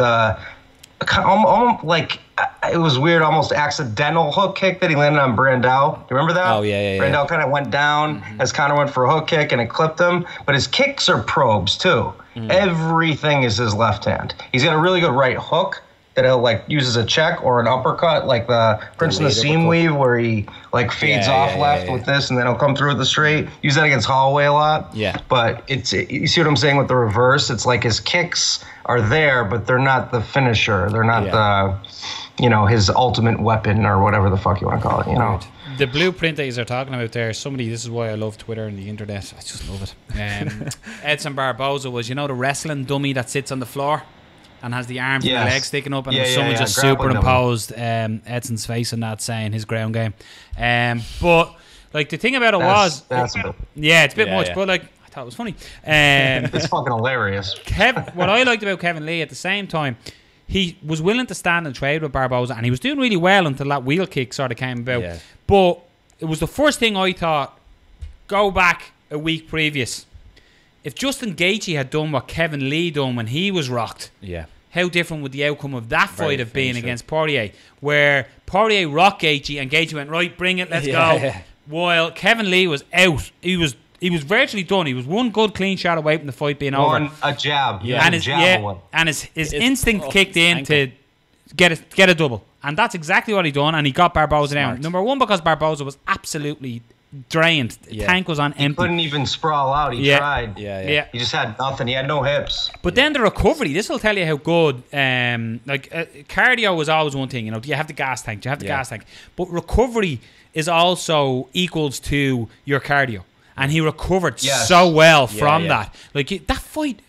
it was weird, almost accidental hook kick that he landed on Brandao. You remember that? Oh, yeah. Brandao kind of went down as Conor went for a hook kick and it clipped him. But his kicks are probes, too. Everything is his left hand. He's got a really good right hook that he'll, like, use as a check or an uppercut, like the Prince and the Seam Weave, where he, like, fades off left with this and then he'll come through with the straight. Use that against Holloway a lot. Yeah. But you see what I'm saying with the reverse? It's like his kicks are there, but they're not the finisher. They're not his ultimate weapon or whatever the fuck you want to call it, you know. The blueprint that you're talking about there, this is why I love Twitter and the internet. I just love it. Edson Barboza was, the wrestling dummy that sits on the floor and has the arms and the legs sticking up, and someone just superimposed Edson's face on that, saying his ground game. But like the thing about it it's a bit much, but like I thought it was funny. It's fucking hilarious. What I liked about Kevin Lee at the same time, he was willing to stand and trade with Barboza, and he was doing really well until that wheel kick sort of came about. Yeah. But it was the first thing I thought, go back a week previous. If Justin Gaethje had done what Kevin Lee done when he was rocked, how different would the outcome of that fight have been against Poirier? Where Poirier rocked Gaethje and Gaethje went, right, bring it, let's go. While Kevin Lee was out. He was virtually done. He was one good clean shot away from the fight being over. A jab. And his instinct kicked in to get a double. And that's exactly what he done, and he got Barboza down. Number one, because Barboza was absolutely drained. Tank was on empty. He couldn't even sprawl out. He tried. He just had nothing. He had no hips. But then the recovery, this will tell you how good, cardio was always one thing. Do you have the gas tank? Do you have the gas tank? But recovery is also equals to your cardio. And he recovered so well from that. Like, that fight,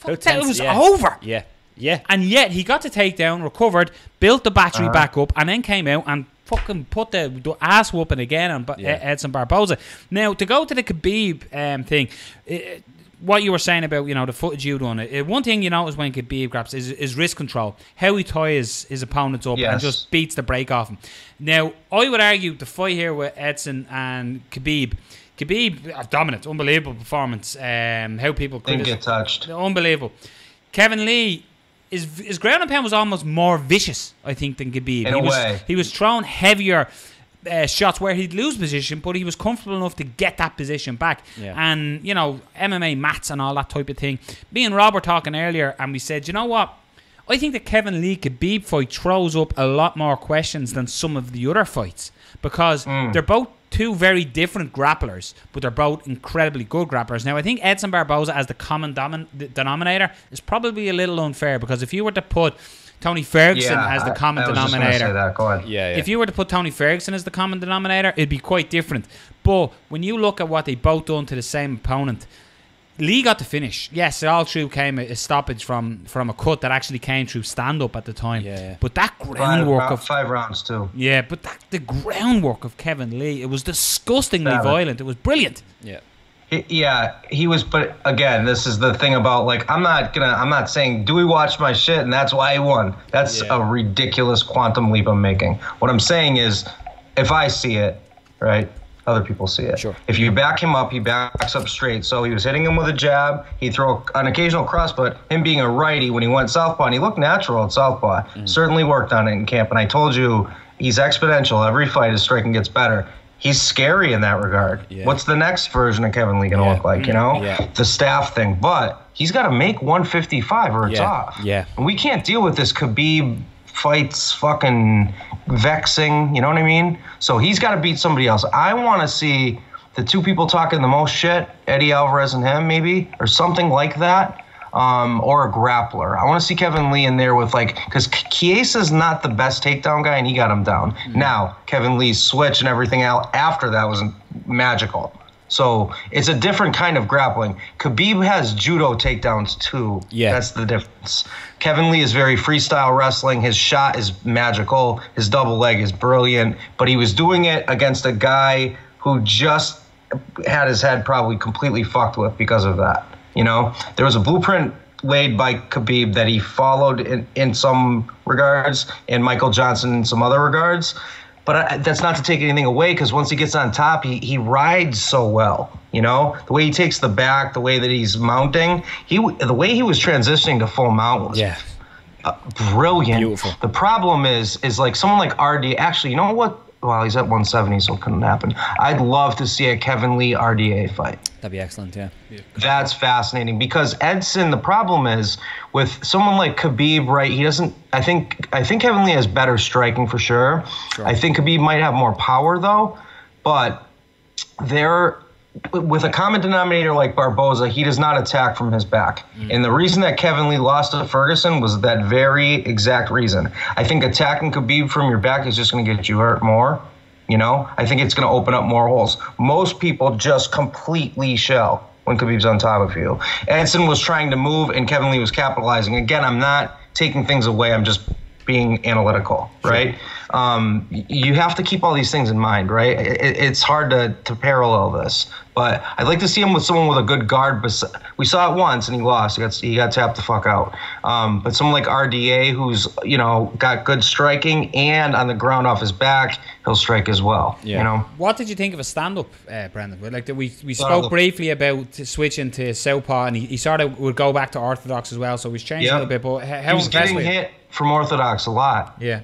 it was over. Yeah. And yet, he got to take down, recovered, built the battery back up, and then came out and fucking put the ass whooping again on Edson Barboza. Now, to go to the Khabib thing, what you were saying about, the footage you done, one thing you notice when Khabib grabs is wrist control, how he ties his opponents up and just beats the break off him. Now, I would argue the fight here with Edson and Khabib, dominant, unbelievable performance. How people didn't get touched. Unbelievable. Kevin Lee, his ground and pound was almost more vicious, I think, than Khabib. In a way. He was throwing heavier shots where he'd lose position, but he was comfortable enough to get that position back. And, MMA mats and all that type of thing. Me and Rob were talking earlier, and we said, you know what? I think the Kevin Lee Khabib fight throws up a lot more questions than some of the other fights, because they're both two very different grapplers, but they're both incredibly good grapplers. Now, I think Edson Barboza as the common denominator is probably a little unfair, because if you were to put Tony Ferguson as the common denominator, say that. Go ahead. If you were to put Tony Ferguson as the common denominator, it'd be quite different. But when you look at what they both done to the same opponent, Lee got the finish. Yes, it all through came a stoppage from a cut that actually came through stand-up at the time. But that groundwork of 5 rounds too. Yeah, but the groundwork of Kevin Lee, it was disgustingly violent. It was brilliant. He was. But again, this is the thing about, like, I'm not saying, do we watch my shit and that's why he won. That's a ridiculous quantum leap I'm making. What I'm saying is, if I see it, right, other people see it. Sure. If you back him up, he backs up straight. So he was hitting him with a jab. He'd throw an occasional cross, but him being a righty, when he went southpaw, and he looked natural at southpaw, certainly worked on it in camp. And I told you, he's exponential. Every fight, his striking gets better. He's scary in that regard. What's the next version of Kevin Lee going to look like, The staff thing. But he's got to make 155 or it's off. And we can't deal with this Khabib fights fucking vexing, you know what I mean? So he's got to beat somebody else. I want to see the two people talking the most shit, Eddie Alvarez and him, maybe, or something like that. Or a grappler. I want to see Kevin Lee in there with because Chiesa's not the best takedown guy, and he got him down. Now, Kevin Lee's switch and everything out after that was magical. So it's a different kind of grappling. Khabib has judo takedowns too. Yeah. That's the difference. Kevin Lee is very freestyle wrestling. His shot is magical. His double leg is brilliant. But he was doing it against a guy who just had his head probably completely fucked with because of that. There was a blueprint laid by Khabib that he followed in some regards, and Michael Johnson in some other regards. But that's not to take anything away, because once he gets on top, he rides so well. The way he takes the back, the way that he's mounting, the way he was transitioning to full mount was brilliant. Beautiful. The problem is like someone like RD. Actually, you know what? Well, he's at 170, so it couldn't happen. I'd love to see a Kevin Lee RDA fight. That'd be excellent, yeah. That's fascinating, because Edson, the problem is with someone like Khabib, right? He doesn't. I think Kevin Lee has better striking for sure. I think Khabib might have more power though, but with a common denominator like Barboza, he does not attack from his back. And the reason that Kevin Lee lost to Ferguson was that very exact reason. I think attacking Khabib from your back is just going to get you hurt more. I think it's going to open up more holes. Most people just completely shell when Khabib's on top of you. Edson was trying to move, and Kevin Lee was capitalizing. Again, I'm not taking things away. I'm just being analytical, right? You have to keep all these things in mind, right? It's hard to parallel this, but I'd like to see him with someone with a good guard. But we saw it once, and he lost. He got tapped the fuck out. But someone like RDA, who's got good striking, and on the ground off his back, he'll strike as well. Yeah. What did you think of a stand-up, Brendan? Like we spoke briefly about switching to southpaw, and he sort of would go back to orthodox as well. So he's changed a little bit. But how he was getting hit from orthodox a lot. Yeah.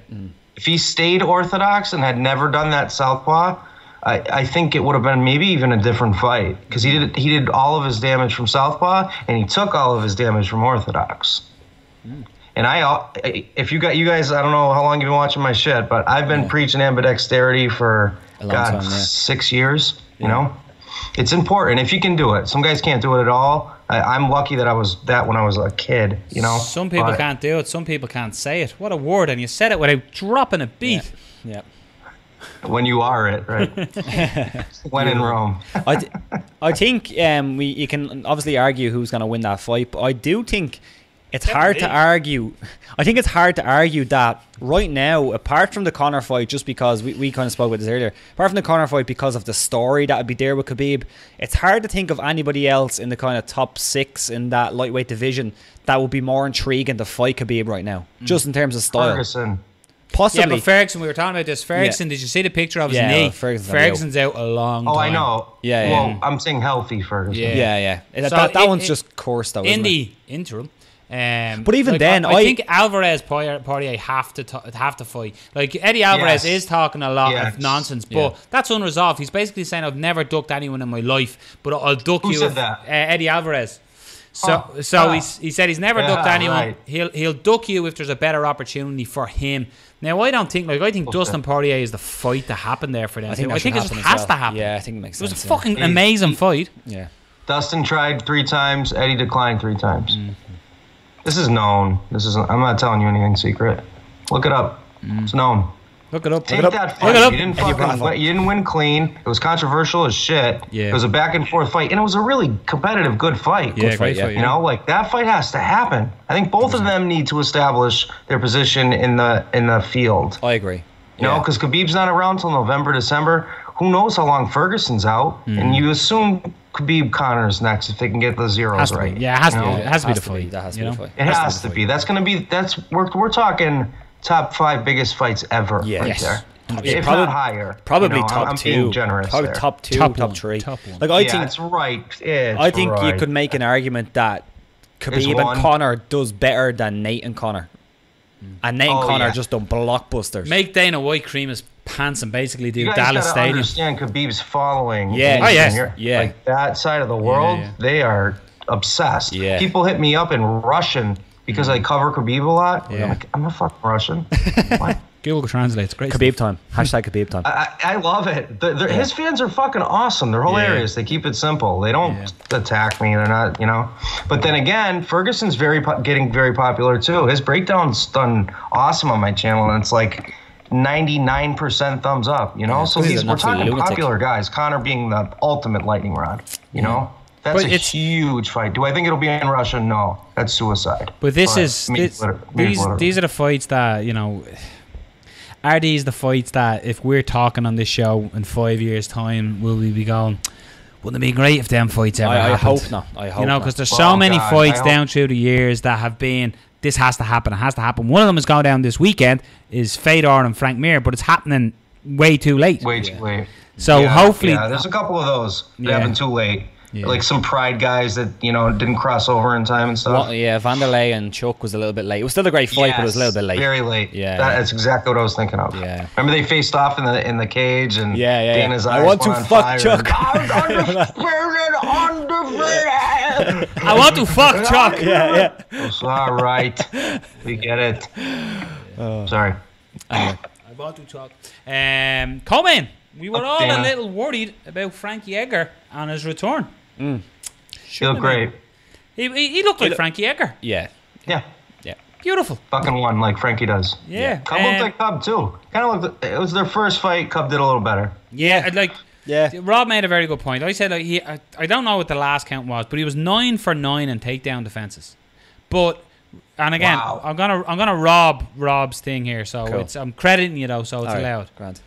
If he stayed orthodox and had never done that southpaw, I think it would have been maybe even a different fight, because he did all of his damage from southpaw, and he took all of his damage from orthodox. And if you guys, I don't know how long you've been watching my shit, but I've been preaching ambidexterity for 6 years. It's important if you can do it. Some guys can't do it at all. I'm lucky that I was that when I was a kid. Some people can't do it. Some people can't say it. What a word! And you said it without dropping a beat. Yeah. When you are it, right? When in Rome. I think you can obviously argue who's going to win that fight, but I do think it's hard to argue. I think it's hard to argue that right now, apart from the Conor fight, just because we kind of spoke about this earlier, apart from the Conor fight, because of the story that would be there with Khabib, it's hard to think of anybody else in the kind of top 6 in that lightweight division that would be more intriguing to fight Khabib right now, just in terms of style. Ferguson. Yeah, Possibly. but Ferguson, we were talking about this. Ferguson, did you see the picture of his knee? Ferguson's out a long time. Oh, I know. Yeah. Well, I'm saying healthy Ferguson. Yeah. That one's just coarse though, in the interim. But even then, I think Alvarez Poirier have to fight. Like Eddie Alvarez is talking a lot of nonsense, but that's unresolved. He's basically saying, "I've never ducked anyone in my life, but I'll duck you." Who said that? Eddie Alvarez. He said he's never ducked anyone. Right. He'll duck you if there's a better opportunity for him. Now I think Dustin Poirier is the fight to happen there for them. I think it just has to happen. Yeah, I think it makes sense. It was a fucking amazing fight. Yeah. Dustin tried 3 times. Eddie declined 3 times. This is known. I'm not telling you anything secret. Look it up. It's known. Look it up. Take that fight. You didn't win clean. It was controversial as shit. Yeah. It was a back and forth fight, and it was a really competitive, good fight. Great fight. That fight has to happen. I think both of them need to establish their position in the field. I agree. Because Khabib's not around till November, December. Who knows how long Ferguson's out? And you assume Khabib Conor's next if they can get the zeros right. Yeah, it has to be the fight. That has to be the fight. It has to be. That's going to be. We're talking top 5 biggest fights ever right there. If not higher. Probably top I'm 2. Being generous probably there. top 2, top 3. Top 1. I think that's right. I think you could make an argument that Khabib and Conor does better than Nate and Conor. And Nate and Conor just done blockbusters. Make Dana White cream his pants and basically do Dallas Stadium. You understand Khabib's following. Like that side of the world, they are obsessed. Yeah. People hit me up in Russian because I cover Khabib a lot. I'm like, I'm a fucking Russian. What? Google Translate's great. Khabib time. Hashtag Khabib time. I love it. His fans are fucking awesome. They're hilarious. They keep it simple. They don't attack me. They're not, But then again, Ferguson's getting very popular too. His breakdown's done awesome on my channel, and it's like 99% thumbs up. So we're talking popular guys. Conor being the ultimate lightning rod. That's a huge fight. Do I think it'll be in Russia? No, that's suicide. But these are the fights that Are these the fights that if we're talking on this show in 5 years' time, will we be going, wouldn't it be great if them fights ever happened? I hope not. I hope because there's so many fights down through the years that have been, this has to happen, it has to happen. One of them is going down this weekend, is Fedor and Frank Mir, but it's happening way too late. Way too late. So hopefully... Yeah, there's a couple of those that happen too late. Yeah. Like some Pride guys that didn't cross over in time and stuff. Well, Vanderlei and Chuck was a little bit late. It was still a great fight, but it was a little bit late. Very late. Yeah, that's exactly what I was thinking of. Yeah, remember they faced off in the cage and Dana's eyes I want to fuck Chuck. I want to fuck Chuck. Yeah. It's all right. We get it. Sorry. I want to Chuck. Come we were all a little worried about Frankie Edgar on his return. He looked great. He looked like Frankie Edgar. Yeah. Beautiful. Fucking won like Frankie does. Yeah. Cub looked like Cub too. Kind of looked. It was their first fight. Cub did a little better. Yeah. Rob made a very good point. I said I don't know what the last count was, but he was 9 for 9 in takedown defenses. But and again, I'm gonna rob Rob's thing here, so I'm crediting you though, so it's allowed. Grand.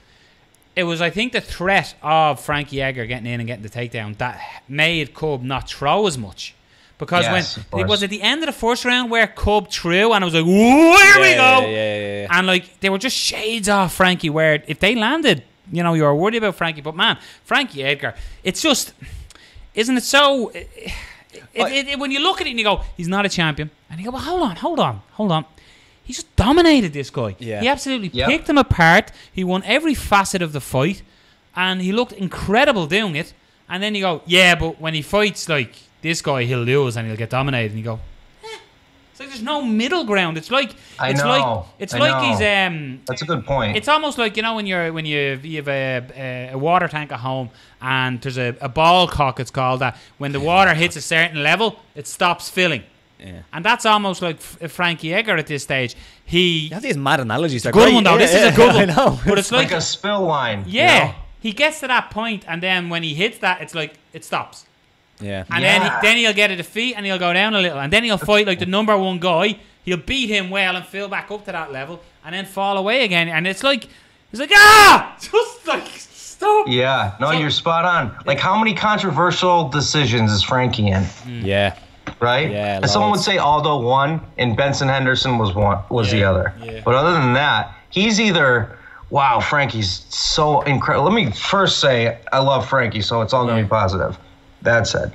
It was, I think, the threat of Frankie Edgar getting in and getting the takedown that made Cub not throw as much. Because when it was at the end of the first round where Cub threw, and I was like, "Whoa, here we go!" Yeah. And they were just shades off Frankie. Where if they landed, you were worried about Frankie. But man, Frankie Edgar, it's just, isn't it so? When you look at it and you go, he's not a champion, and you go, well, hold on. He just dominated this guy. Yeah. He absolutely picked him apart. He won every facet of the fight, and he looked incredible doing it. And then you go, but when he fights like this guy, he'll lose and he'll get dominated. And you go, it's like there's no middle ground. It's like he's. That's a good point. It's almost like when you have a water tank at home and there's a ball cock. It's called that. When the water hits a certain level, it stops filling. Yeah. And that's almost like Frankie Edgar at this stage. You have these mad analogies. Good one though. This is a good one. I know. But it's like a spill line. Yeah. He gets to that point, and then when he hits that, it's like it stops. Yeah. And then he'll get a defeat, and he'll go down a little, and then he'll fight like the number one guy. He'll beat him well and fill back up to that level, and then fall away again. And it's like just like stop. Yeah. No, you're spot on. Like how many controversial decisions is Frankie in? Yeah. Right? Yeah. And someone would say Aldo won and Benson Henderson was the other. Yeah. But other than that, he's either Frankie's so incredible. Let me first say I love Frankie, so it's all gonna be positive. That said,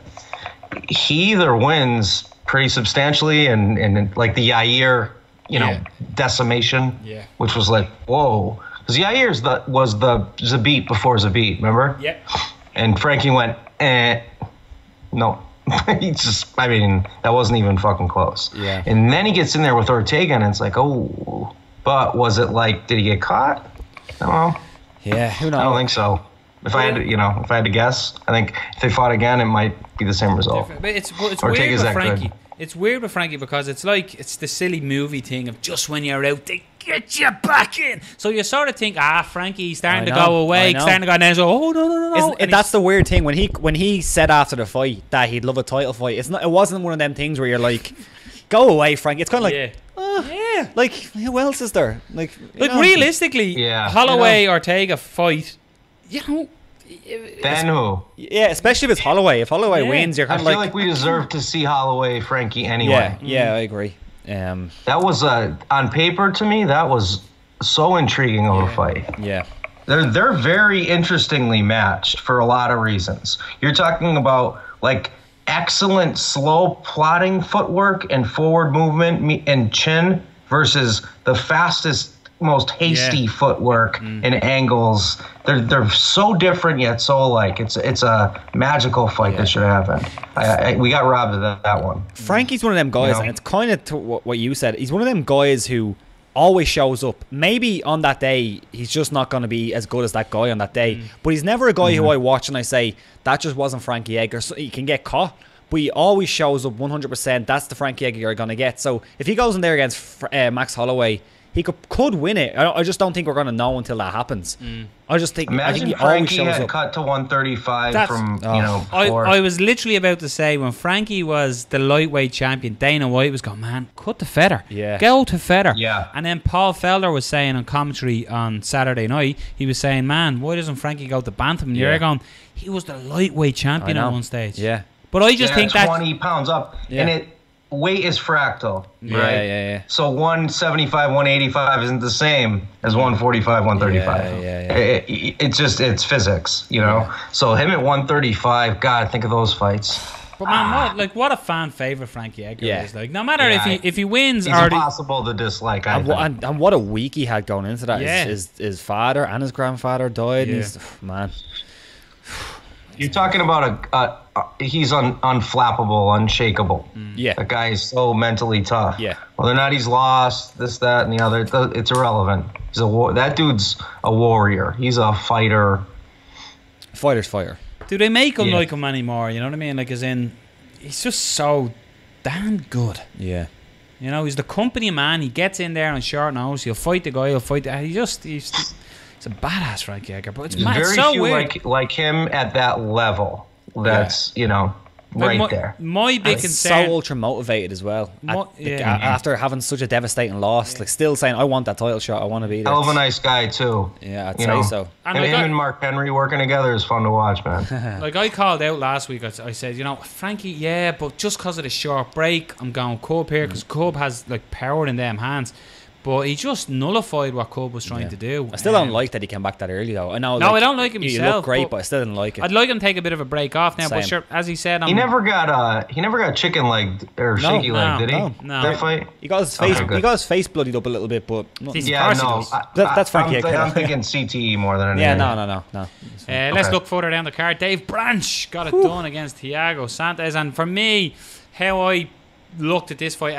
he either wins pretty substantially and like the Yair, decimation, which was like, whoa. Because Yair's was the Zabit before Zabit, remember? Yeah. And Frankie went, no. That wasn't even fucking close. Yeah. And then he gets in there with Ortega, and it's like, but was it like, did he get caught? I don't know. Yeah, who knows? I don't think so. If I had to guess, I think if they fought again, it might be the same result. But it's weird with Frankie. It's weird with Frankie because it's the silly movie thing of just when you're out, they get you back in. So you sort of think, Frankie's starting to go away, starting to go down. So, no. That's the weird thing. When he said after the fight that he'd love a title fight, it wasn't one of them things where you're like, go away, Frankie. It's kind of like, like who else is there? Like realistically, Holloway Ortega fight, Then who? Yeah, especially if it's Holloway. If Holloway wins, you're kind of I feel like we deserve to see Holloway Frankie anyway. Yeah, I agree. That was on paper to me. That was so intriguing of a fight. Yeah, they're very interestingly matched for a lot of reasons. You're talking about like excellent slow plotting footwork and forward movement and chin versus the fastest, most hasty footwork and angles. They're so different yet so alike. It's a magical fight that should happen. We got robbed of that one. Frankie's one of them guys, and it's kind of to what you said. He's one of them guys who always shows up. Maybe on that day he's just not going to be as good as that guy on that day, but he's never a guy who I watch and I say that just wasn't Frankie Edgar. So he can get caught, but he always shows up 100%. That's the Frankie Edgar you're going to get. So if he goes in there against Max Holloway, he could win it. I just don't think we're going to know until that happens. I just think, imagine he Frankie always shows had up. cut to 135 from before. I was literally about to say, when Frankie was the lightweight champion, Dana White was going, man, cut the feather. Yeah. Go to feather. Yeah. And then Paul Felder was saying on commentary on Saturday night, he was saying, man, why doesn't Frankie go to bantam? And you're going, he was the lightweight champion at one stage. Yeah. But I just think that 20 pounds up. Yeah. And weight is fractal, right? Yeah. So 175, 185 isn't the same as 145, 135. It's physics, you know? So him at 135, God, think of those fights. But man, what a fan favorite Frankie Edgar is. Like, no matter if he wins, he's impossible to dislike. And what a week he had going into that. Yeah. His father and his grandfather died. Yeah. Man, you're talking about he's unflappable, unshakable. Yeah. That guy is so mentally tough. Yeah. Whether or not he's lost, this, that, and the other, it's irrelevant. That dude's a warrior. He's a fighter. Fighter's fire. do they make him like him anymore? You know what I mean? Like, as in, he's just so damn good. Yeah. You know, he's the company man. He gets in there on short notice. He'll fight the guy. He'll fight the... He's a badass, Frankie Edgar. But it's very so few weird. like him at that level. That's right there. My big concern. So ultra motivated as well. After having such a devastating loss, like still saying, "I want that title shot. I want to be there." Hell of a nice guy too. Yeah, I'd say so. And him and Mark Henry working together is fun to watch, man. Like I called out last week, I said, Frankie, but just because of the short break, I'm going Cub here because Cub has like power in them hands. But he just nullified what Cub was trying to do. I still don't like that he came back that early, though. I know. No, I don't like him He myself. looked great, but I still didn't like it. I'd like him to take a bit of a break off now. Same. But sure, as he said, he never got chicken leg or shaky leg, did he? No. That fight. He got his face. He got his face bloodied up a little bit, but that's Frankie. I'm thinking CTE more than anything. Yeah, no. Let's look further down the card. Dave Branch got it done against Thiago Santos, and for me, how I looked at this fight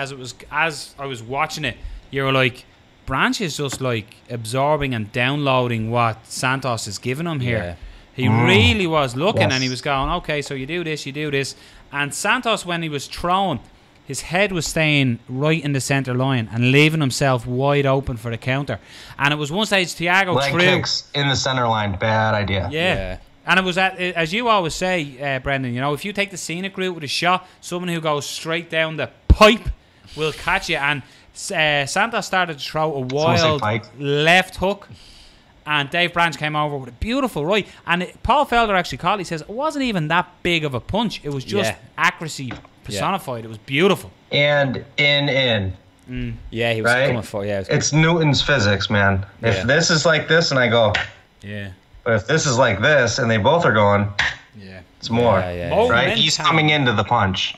as I was watching it, you were like, Branch is just like absorbing and downloading what Santos is giving him here. He really was looking and he was going, okay, so you do this. And Santos, when he was throwing, his head was staying right in the centre line and leaving himself wide open for the counter. And it was one stage Thiago leg kicks in the centre line, bad idea. Yeah. And it was as you always say, Brendan, if you take the scenic route with a shot, someone who goes straight down the pipe will catch you. And Santos started to throw a wild left hook, and Dave Branch came over with a beautiful right. And Paul Felder actually called. He says it wasn't even that big of a punch. It was just accuracy personified. It was beautiful. And in. Yeah, he was coming for. Yeah, it's Newton's physics, man. If this is like this, and I go, but if this is like this, and they both are going, it's more. Right? He's coming into the punch.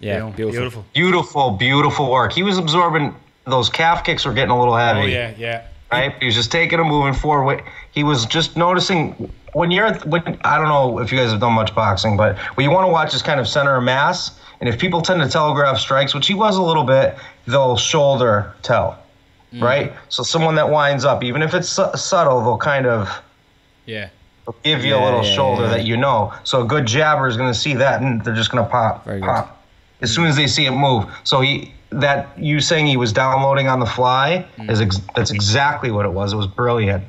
Yeah, beautiful work. He was absorbing those calf kicks were getting a little heavy. Oh yeah. Right? He was just taking them, moving forward. He was just noticing when I don't know if you guys have done much boxing, but what you want to watch is kind of center of mass. And if people tend to telegraph strikes, which he was a little bit, they'll shoulder tell. Right? So someone that winds up, even if it's subtle, they'll kind of they'll give you a little shoulder that you know. So a good jabber is going to see that, and they're just going to pop. Very good. As soon as they see it move. So you saying he was downloading on the fly, that's exactly what it was. It was brilliant.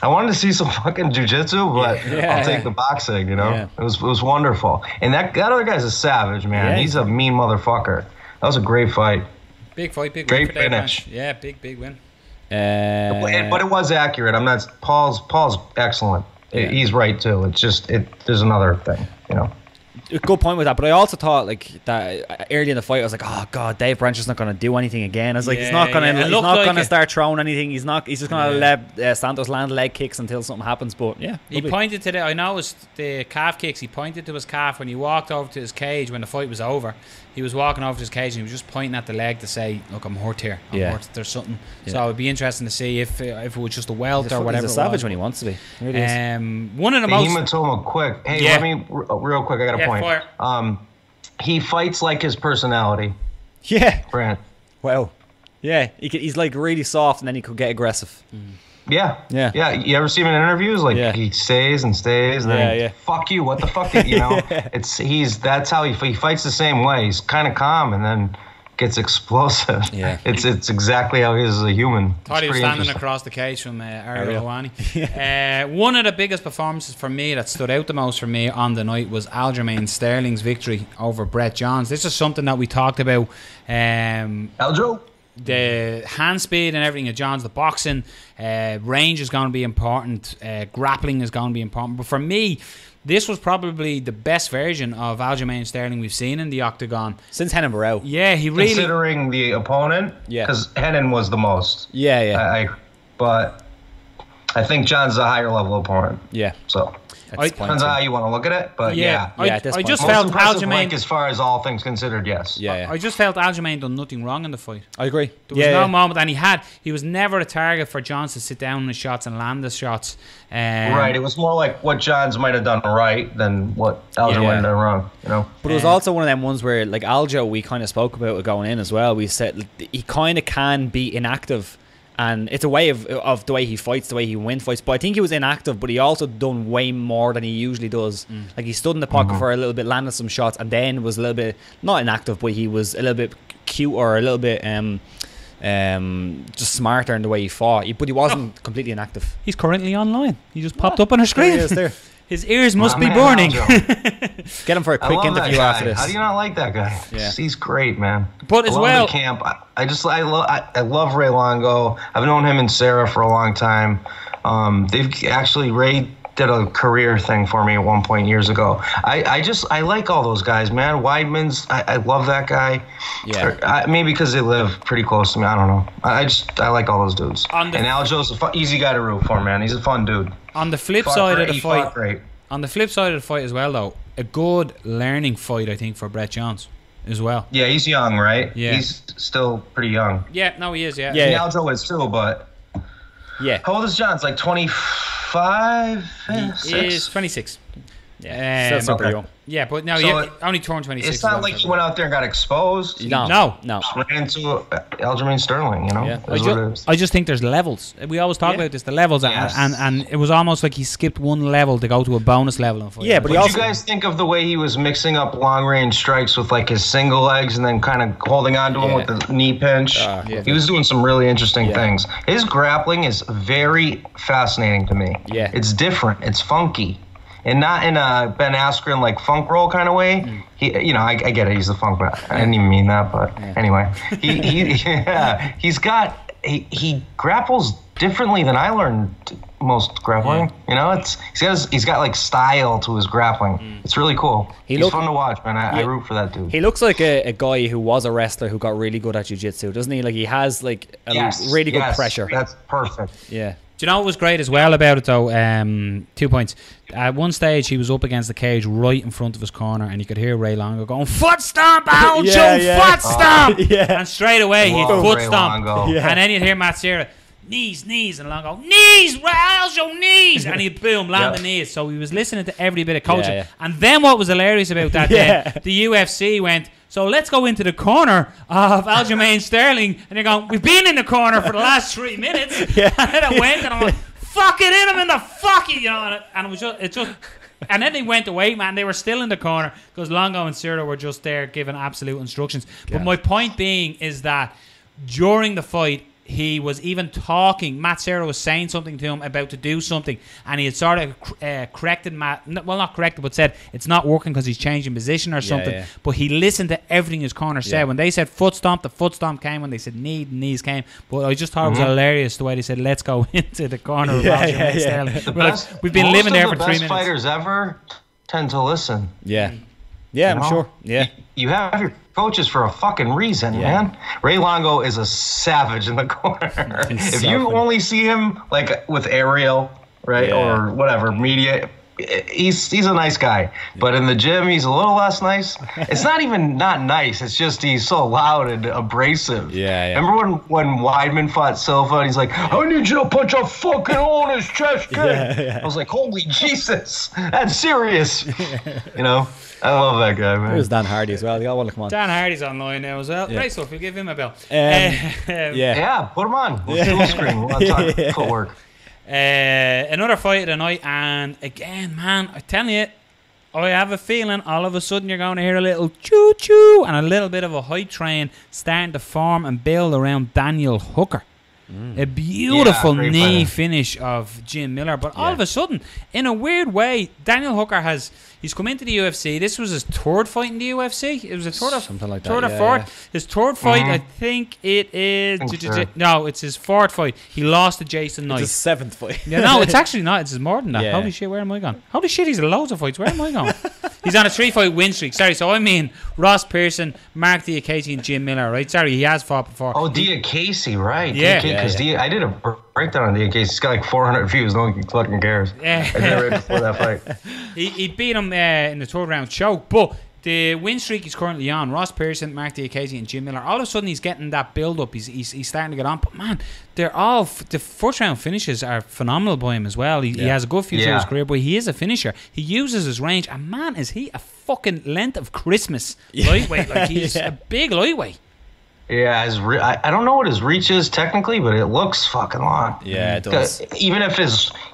I wanted to see some fucking jiu-jitsu, but I'll take the boxing, It was wonderful. And that other guy's a savage, man. He's a mean motherfucker. That was a great fight. Big fight, big great win for finish. Yeah, big win. But it was accurate. I'm not. Paul's excellent. He's right too. It's just there's another thing, Good point with that, but I also thought like that early in the fight. I was like, "Oh God, Dave Branch is not going to do anything again." I was like, "He's not going to. He's not going to start throwing anything. He's just going to let Santos land leg kicks until something happens." But he pointed to I noticed the calf kicks. He pointed to his calf when he walked over to his cage when the fight was over. He was walking over to his cage and he was just pointing at the leg to say, "Look, I'm hurt here. I'm hurt. There's something." So it'd be interesting to see if it was just a welt or whatever. He's a savage when he wants to be. One of the most hematoma quick. Hey, let me real quick. I got a point. Fire. He fights like his personality. Yeah. Brent. Well. Yeah, he's like really soft, and then he could get aggressive. Yeah. Yeah. Yeah. You ever see him in interviews? Like he stays and stays, and then fuck you. What the fuck? You know, that's how he fights the same way. He's kind of calm, and then gets explosive. Yeah. It's exactly how he is as a human. Thought he was standing across the cage from Ariel Helwani. One of the biggest performances for me that stood out the most for me on the night was Aljamain Sterling's victory over Brett Johns. This is something that we talked about. Aljo. The hand speed and everything of Johns, the boxing, range is going to be important, grappling is going to be important. But for me, this was probably the best version of Aljamain Sterling we've seen in the octagon since Henan Barrow. Yeah, he really, considering the opponent, because Henan was the most. But I think John's a higher level opponent. Yeah. So depends on how you want to look at it, but I just most felt Aljamain, as far as all things considered, yes. I just felt Aljamain done nothing wrong in the fight. I agree. There was no moment, and he was never a target for Johns to sit down in the shots and land the shots. Right, it was more like what Johns might have done right than what Aljo might have done wrong, you know. But it was also one of them ones where, like Aljo, we kind of spoke about it going in as well. We said he kind of can be inactive. And it's a way of the way he fights, the way he wins fights. But I think he was inactive, but he also done way more than he usually does. Like he stood in the pocket for a little bit, landed some shots, and then was a little bit, not inactive, but he was a little bit cute or a little bit just smarter in the way he fought. But he wasn't completely inactive. He's currently online. He just popped up on our screen. There he is there. His ears must be burning. Get him for a quick interview after this. How do you not like that guy? Yeah. He's great, man. But as well, the camp. I love Ray Longo. I've known him and Serra for a long time. Ray did a career thing for me at one point years ago. I like all those guys, man. Weidman's, I love that guy. Yeah. Maybe because they live pretty close to me. I don't know. I like all those dudes. And Aljo's an easy guy to root for, man. He's a fun dude. On the flip side of the fight, on the flip side of the fight as well, though, a good learning fight, I think, for Brett Johns as well. Yeah, he's young, right? Yeah. He's still pretty young. Yeah, no, he is, And Aljo is too, but... Yeah. How old is Johns? Like 25? He is 26. Yeah, still super young. Yeah, but no, only turned 26. It's not like he went out there and got exposed. No. Just ran into Aljamain Sterling, you know? Yeah. I just think there's levels. We always talk about this, the levels, and it was almost like he skipped one level to go to a bonus level. But what do you guys think of the way he was mixing up long-range strikes with like his single legs and then kind of holding on to him with the knee pinch? He was doing some really interesting things. His grappling is very fascinating to me. Yeah. It's different. It's funky. And not in a Ben Askren like funk roll kind of way. He, I get it. He's the funk, but I didn't even mean that. But anyway, he grapples differently than I learned most grappling. He's got like style to his grappling. It's really cool. He's fun to watch, man. I root for that dude. He looks like a guy who was a wrestler who got really good at jiu-jitsu, doesn't he? Like he has like really good pressure. That's perfect. Yeah. Do you know what was great as well about it though? 2 points. At one stage, he was up against the cage right in front of his corner, and you could hear Ray Longo going, "Foot stomp, Aljo, foot stomp!" And straight away, he'd foot stomp. And then you'd hear Matt Serra, knees, and Longo, knees, Aljo, knees, and he'd boom, land the knees. So he was listening to every bit of coaching. And then what was hilarious about that, the UFC went, so let's go into the corner of Aljamain Sterling. And you're going, we've been in the corner for the last 3 minutes. And then it went, and I'm like, fucking hit him in the fucking, and it was just, and then they went away, man. They were still in the corner because Longo and Serra were just there giving absolute instructions. But my point being is that during the fight, he was even talking. Matt Serra was saying something to him about to do something, and he had sort of corrected Matt. Well, not corrected, but said it's not working because he's changing position or something. But he listened to everything his corner said. When they said foot stomp, the foot stomp came. When they said knee, the knees came. But I just thought it was hilarious the way they said, "Let's go into the corner." Of Sterling. We've been living there for 3 minutes. The best fighters ever tend to listen. I'm sure. You have your coaches for a fucking reason, man. Ray Longo is a savage in the corner. If you only see him like with Ariel, right, or whatever media, he's a nice guy, but in the gym he's a little less nice. It's not even not nice. It's just he's so loud and abrasive. Yeah. Remember when Weidman fought Silva and he's like, I need you to punch a fucking hole in his chest, kid. Yeah. I was like, holy Jesus, that's serious. You know, I love that guy, man. There's Dan Hardy as well. You all want to come on. Dan Hardy's online now as well. Yeah. Great stuff. We'll give him a bell. Yeah, put him on. We'll full screen. We'll talk footwork. Another fight of the night, and again, man, I'm telling you, I have a feeling all of a sudden you're going to hear a little choo-choo and a little bit of a hype train starting to form and build around Daniel Hooker. A beautiful knee finish of Jim Miller, but all of a sudden, in a weird way, Daniel Hooker he's come into the UFC. This was his third fight in the UFC. It was a third or fourth. Yeah. His third fight, I think it is. No, it's his fourth fight. He lost to Jason Knight. It's his seventh fight. Yeah, no, it's actually not. It's more than that. Yeah. Holy shit, where am I going? Holy shit, he's loads of fights. Where am I going? He's on a 3-fight win streak. Sorry, so I mean Ross Pearson, Mark Diakese, and Jim Miller, right? Sorry, he has fought before. Oh, Diakese, right? Yeah. Because I did a breakdown on Diakese. He's got like 400 views. No one fucking cares. Yeah. I did it right before that fight. He beat him in the third round choke, but the win streak he's currently on, Ross Pearson, Mark Diakese, and Jim Miller, all of a sudden he's getting that build up. He's starting to get on. But man, they're all the first round finishes are phenomenal by him as well. He has a good future in his career, but he is a finisher. He uses his range, and man, is he a fucking length of Christmas lightweight? Like he's a big lightweight. Yeah, I don't know what his reach is technically, but it looks fucking long. Yeah, it does. Even if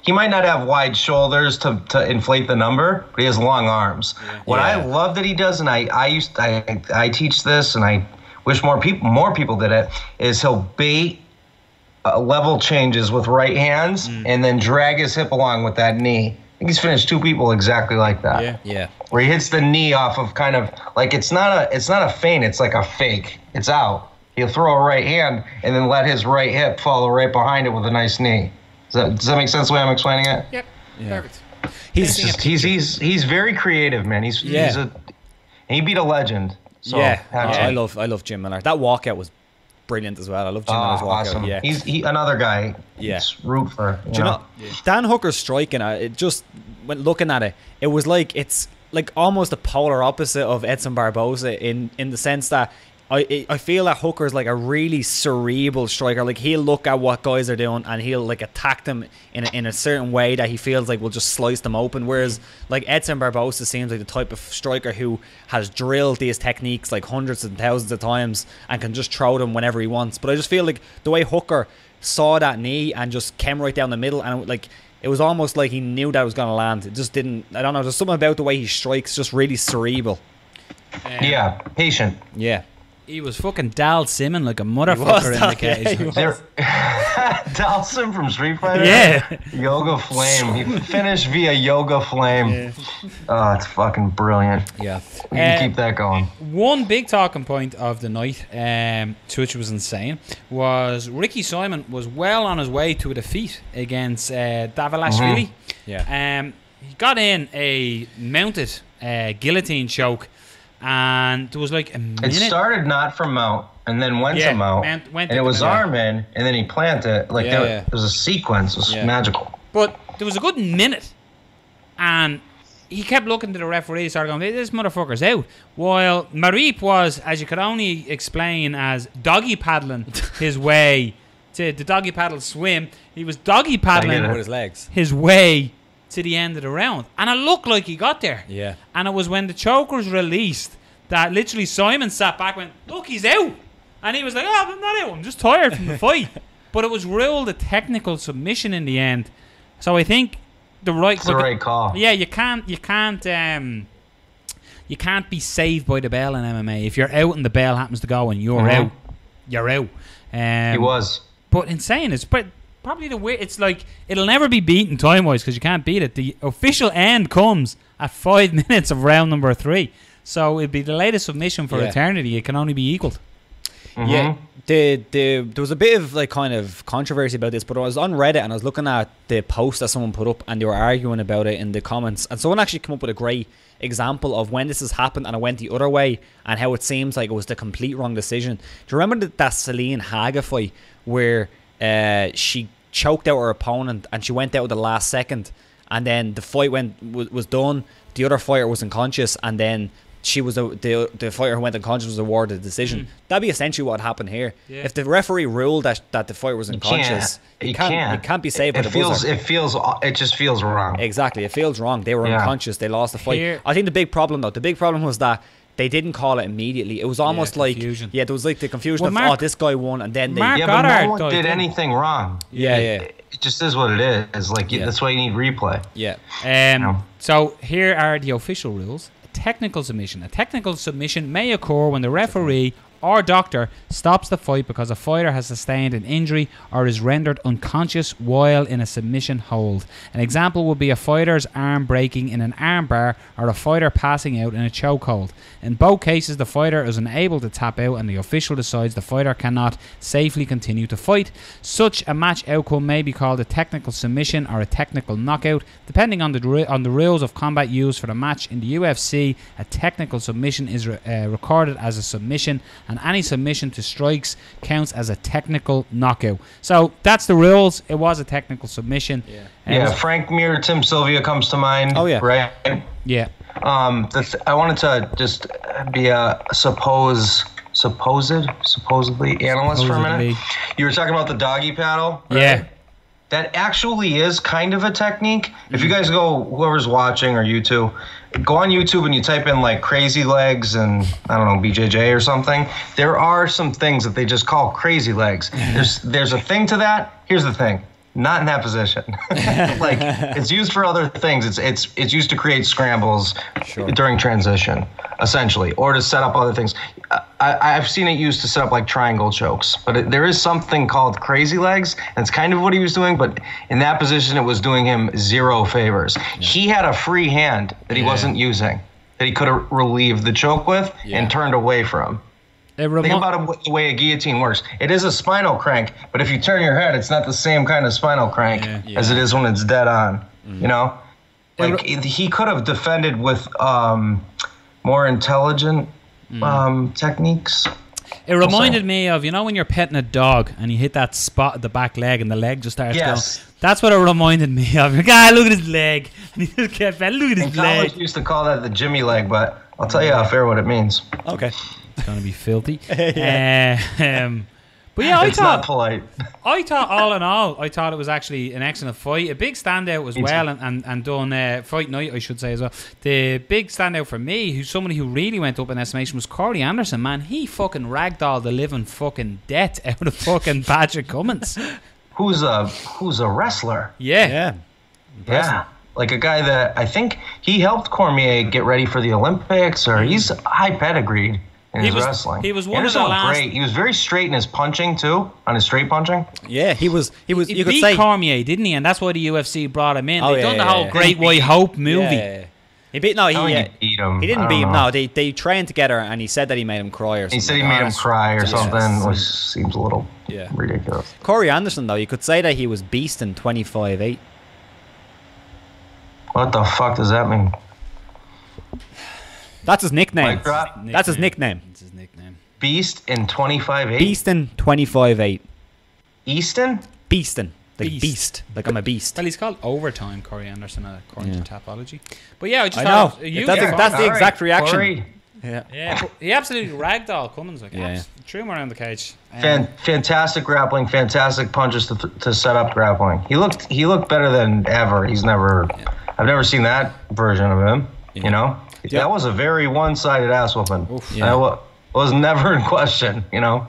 he might not have wide shoulders to inflate the number, but he has long arms. Yeah. What I love that he does, and I teach this, and I wish more people did it, is he'll bait level changes with right hands and then drag his hip along with that knee. I think he's finished 2 people exactly like that. Yeah. Where he hits the knee off of kind of like it's not a feint, it's like a fake. It's out. He'll throw a right hand and then let his right hip follow right behind it with a nice knee. Does that make sense the way I'm explaining it? Yep. Yeah. Perfect. He's very creative, man. He beat a legend. So I love Jim Miller. That walkout was brilliant as well. I love Jim Miller's walkout. Awesome. Yeah. He's another guy. Yeah. Root for. Do you know Dan Hooker's striking? It just when looking at it, it was like it's like almost the polar opposite of Edson Barboza in the sense that I feel that Hooker's like a really cerebral striker. Like he'll look at what guys are doing and he'll like attack them in a certain way that he feels like will just slice them open. Whereas like Edson Barboza seems like the type of striker who has drilled these techniques like hundreds and thousands of times and can just throw them whenever he wants. But I just feel like the way Hooker saw that knee and just came right down the middle, and it was almost like he knew that was going to land. It just didn't. I don't know. There's something about the way he strikes, just really cerebral. Patient. Yeah. He was fucking Dal Simmon like a motherfucker in the cage. Dalsim from Street Fighter? Yeah. Yoga Flame. He finished via Yoga Flame. Yeah. Oh, it's fucking brilliant. Yeah. We can keep that going. One big talking point of the night, which was insane, was Ricky Simon was well on his way to a defeat against Davalashvili. Yeah. He got in a mounted guillotine choke, and there was like a minute. It started not from mount and then went to mount, and it was arm in, and then he planted. Like there was a sequence. It was magical. But there was a good minute, and he kept looking to the referee, started going, this motherfucker's out. While Marip was, as you could only explain, as doggy paddling his way to the doggy paddle swim. He was doggy paddling with his legs his way to the end of the round, and it looked like he got there. Yeah. And it was when the choke was released that literally Simon sat back and went, look, he's out. And he was like, oh, I'm not out, I'm just tired from the fight. But it was ruled a technical submission in the end. So I think the right call. Yeah, you can't be saved by the bell in MMA. If you're out and the bell happens to go and you're out, you're out. He was. But insane. It's probably the way. It's like it'll never be beaten time wise because you can't beat it. The official end comes at 5 minutes of round number 3. So it'd be the latest submission for eternity. It can only be equaled. Yeah, there was a bit of like kind of controversy about this, but I was on Reddit and I was looking at the post that someone put up and they were arguing about it in the comments, and someone actually came up with a great example of when this has happened and it went the other way and how it seems like it was the complete wrong decision. Do you remember that Celine Haga fight where she choked out her opponent and she went out at the last second and then the fight was done. The other fighter was unconscious, and then she was the fighter who went unconscious was awarded the decision. That'd be essentially what happened here. Yeah. If the referee ruled that the fighter was unconscious, it can't be saved by the buzzer. It just feels wrong. Exactly, it feels wrong. They were unconscious. They lost the fight. I think the big problem was that they didn't call it immediately. It was almost like confusion. There was like the confusion of this guy won, and then but no one did anything wrong. It just is what it is. Like that's why you need replay. Yeah. So here are the official rules. Technical submission. A technical submission may occur when the referee or doctor stops the fight because a fighter has sustained an injury or is rendered unconscious while in a submission hold. An example would be a fighter's arm breaking in an arm bar or a fighter passing out in a chokehold. In both cases, the fighter is unable to tap out and the official decides the fighter cannot safely continue to fight. Such a match outcome may be called a technical submission or a technical knockout. Depending on the rules of combat used for the match in the UFC, a technical submission is recorded as a submission, and any submission to strikes counts as a technical knockout. So that's the rules. It was a technical submission. Frank Mir, Tim Sylvia comes to mind. Oh yeah, right. Yeah. I wanted to just be a supposedly analyst for a minute. You were talking about the doggy paddle, right? Yeah. That actually is kind of a technique. If you guys go, whoever's watching or you two, go on YouTube and you type in like crazy legs and I don't know, BJJ or something. There are some things that they just call crazy legs. There's a thing to that. Here's the thing. Not in that position. Like it's used for other things. It's used to create scrambles during transition, essentially, or to set up other things. I've seen it used to set up like triangle chokes, but there is something called crazy legs, and it's kind of what he was doing. But in that position, it was doing him zero favors. He had a free hand that he wasn't using, that he could have relieved the choke with and turned away from. Think about the way a guillotine works. It is a spinal crank, but if you turn your head, it's not the same kind of spinal crank as it is when it's dead on. You know, like he could have defended with more intelligent techniques. It reminded me of, you know, when you're petting a dog and you hit that spot at the back leg and the leg just starts going. That's what it reminded me of. Look at his leg. And he just kept, look at his leg. College used to call that the Jimmy leg, but I'll tell you off air what it means. Okay. It's going to be filthy. But yeah, it's not polite. I thought, all in all, I thought it was actually an excellent fight. A big standout as well, and done fight night, I should say as well. The big standout for me, who's somebody who really went up in estimation, was Corey Anderson. Man, he fucking ragdolled the living fucking death out of fucking Patrick Cummins. Who's a wrestler? Yeah. Like a guy that I think he helped Cormier get ready for the Olympics, or he's high pedigreed. He was wrestling. He was one of the last. Great. He was very straight in his punching too, on his straight punching. Yeah, he was. You could beat say Cormier, didn't he? And that's why the UFC brought him in. They done the whole Great White Hope movie. Yeah. He beat him. He didn't beat him. No, they trained together, and he said that he made him cry or something. He said he made him cry or something, which seems a little ridiculous. Corey Anderson, though, you could say that he was beasting 25-8. What the fuck does that mean? That's his nickname. That's his nickname. It's his nickname. Beast in 25-8? Beastin 25-8. Easton? Beastin. Like beast. Like I'm a beast. Well, he's called Overtime, Corey Anderson, according to Tapology. But yeah, I just thought... That's the exact reaction. Corey. Yeah, he absolutely ragdoll Cummins. Like, threw him around the cage. Fantastic grappling, fantastic punches to set up grappling. He looked better than ever. I've never seen that version of him, you know? That was a very one-sided ass whooping. That was never in question, you know.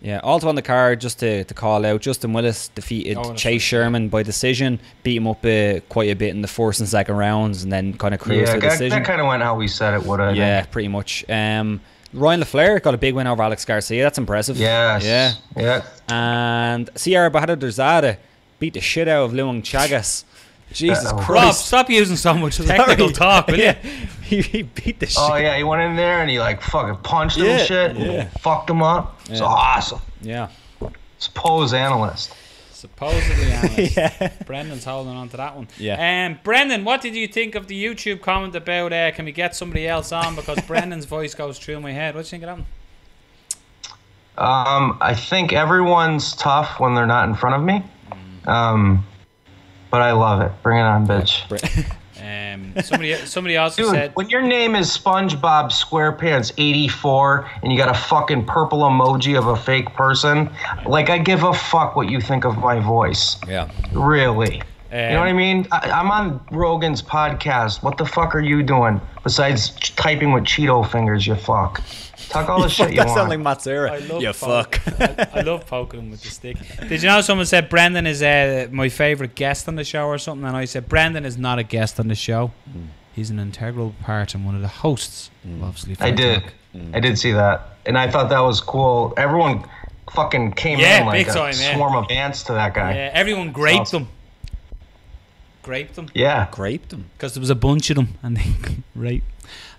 Yeah, also on the card, just to call out, Justin Willis defeated Chase Sherman by decision, beat him up quite a bit in the first and second rounds, and then kind of cruised the decision. That kind of went how we said it would. Yeah, pretty much. Ryan LaFleur got a big win over Alex Garcia. That's impressive. Yes. Yeah. And Sierra Bahadur beat the shit out of Luang Chagas. Jesus Christ. Rob, stop using so much technical talk, will you? He beat the shit. Oh, yeah, he went in there and he like fucking punched him and shit. Yeah. Fucked him up. Yeah. It's awesome. Yeah. Supposed analyst. Supposedly analyst. Brendan's holding on to that one. Yeah. Brendan, what did you think of the YouTube comment about can we get somebody else on, because Brendan's voice goes through my head? What do you think of that one? I think everyone's tough when they're not in front of me. but I love it. Bring it on, bitch. Somebody also Dude, said, when your name is SpongeBob SquarePants 84 and you got a fucking purple emoji of a fake person, like, I give a fuck what you think of my voice. Yeah. Really. You know what I mean? I'm on Rogan's podcast. What the fuck are you doing besides typing with Cheeto fingers, you fuck? Talk all the shit you want. That sounds like Matt Serra. You fuck. I love poking him with the stick. Did you know someone said Brendan is my favourite guest on the show or something? And I said, Brendan is not a guest on the show. He's an integral part and one of the hosts. Obviously, I did see that. And I thought that was cool. Everyone fucking came in like a swarm of ants to that guy. Yeah, everyone graped him. Graped them? Yeah. Graped them? Because there was a bunch of them. And they right.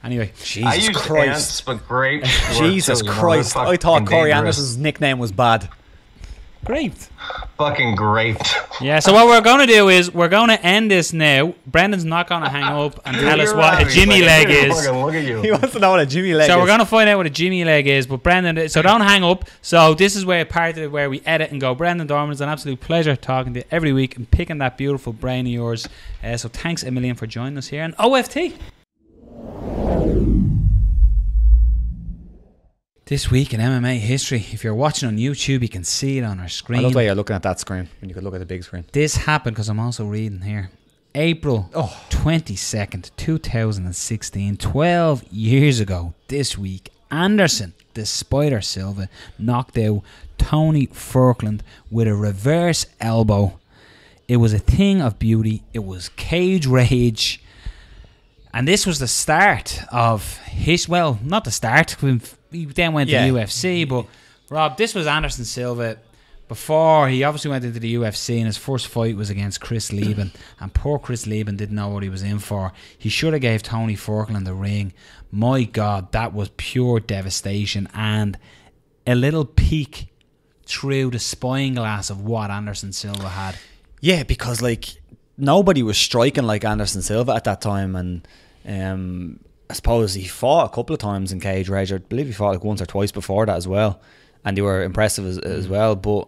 Anyway. I used ants, but grapes. Jesus Christ. I thought Corey Anderson's nickname was bad. Graped. Fucking graped. Yeah, so what we're going to do is we're going to end this now. Brendan's not going to hang up and tell us what a Jimmy leg is. Look at you. He wants to know what a Jimmy leg is. So we're going to find out what a Jimmy leg is. But Brendan, so don't hang up. So this is where part of where we edit and go. Brendan Dorman, it's an absolute pleasure talking to you every week and picking that beautiful brain of yours. So thanks a million for joining us here on OFT. This week in MMA history, if you're watching on YouTube, you can see it on our screen. I love the way you're looking at that screen when you could look at the big screen. This happened because I'm also reading here. April 22nd, 2016, 12 years ago this week, Anderson, the Spider Silva, knocked out Tony Furkland with a reverse elbow. It was a thing of beauty. It was cage rage. And this was the start of his, well, not the start. He then went to the UFC, but Rob, this was Anderson Silva before he obviously went into the UFC, and his first fight was against Chris Lieben, and poor Chris Lieben didn't know what he was in for. He should have gave Tony Furkland the ring. My God, that was pure devastation and a little peek through the spyglass of what Anderson Silva had. Yeah, because like nobody was striking like Anderson Silva at that time, and I suppose he fought a couple of times in cage rage. I believe he fought like once or twice before that as well, and they were impressive as well. But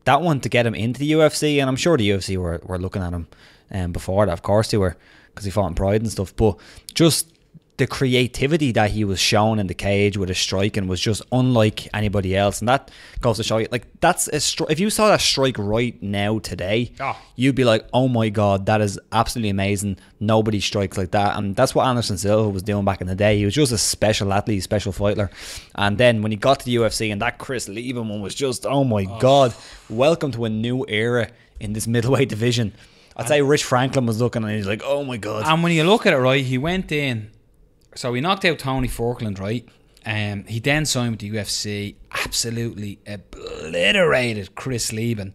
that one to get him into the UFC, and I'm sure the UFC were looking at him before that, of course they were, because he fought in Pride and stuff. But just the creativity that he was shown in the cage with his striking was just unlike anybody else, and that goes to show you, like, that's a if you saw that strike right now today, you'd be like, oh my God, that is absolutely amazing. Nobody strikes like that. And that's what Anderson Silva was doing back in the day. He was just a special athlete, special fighter. And then when he got to the UFC, and that Chris Lieben one was just, oh my God, welcome to a new era in this middleweight division. I'd say Rich Franklin was looking and he's like, oh my God. And when you look at it, right, he went in. So he knocked out Tony Furkland, right? He then signed with the UFC, absolutely obliterated Chris Lieben,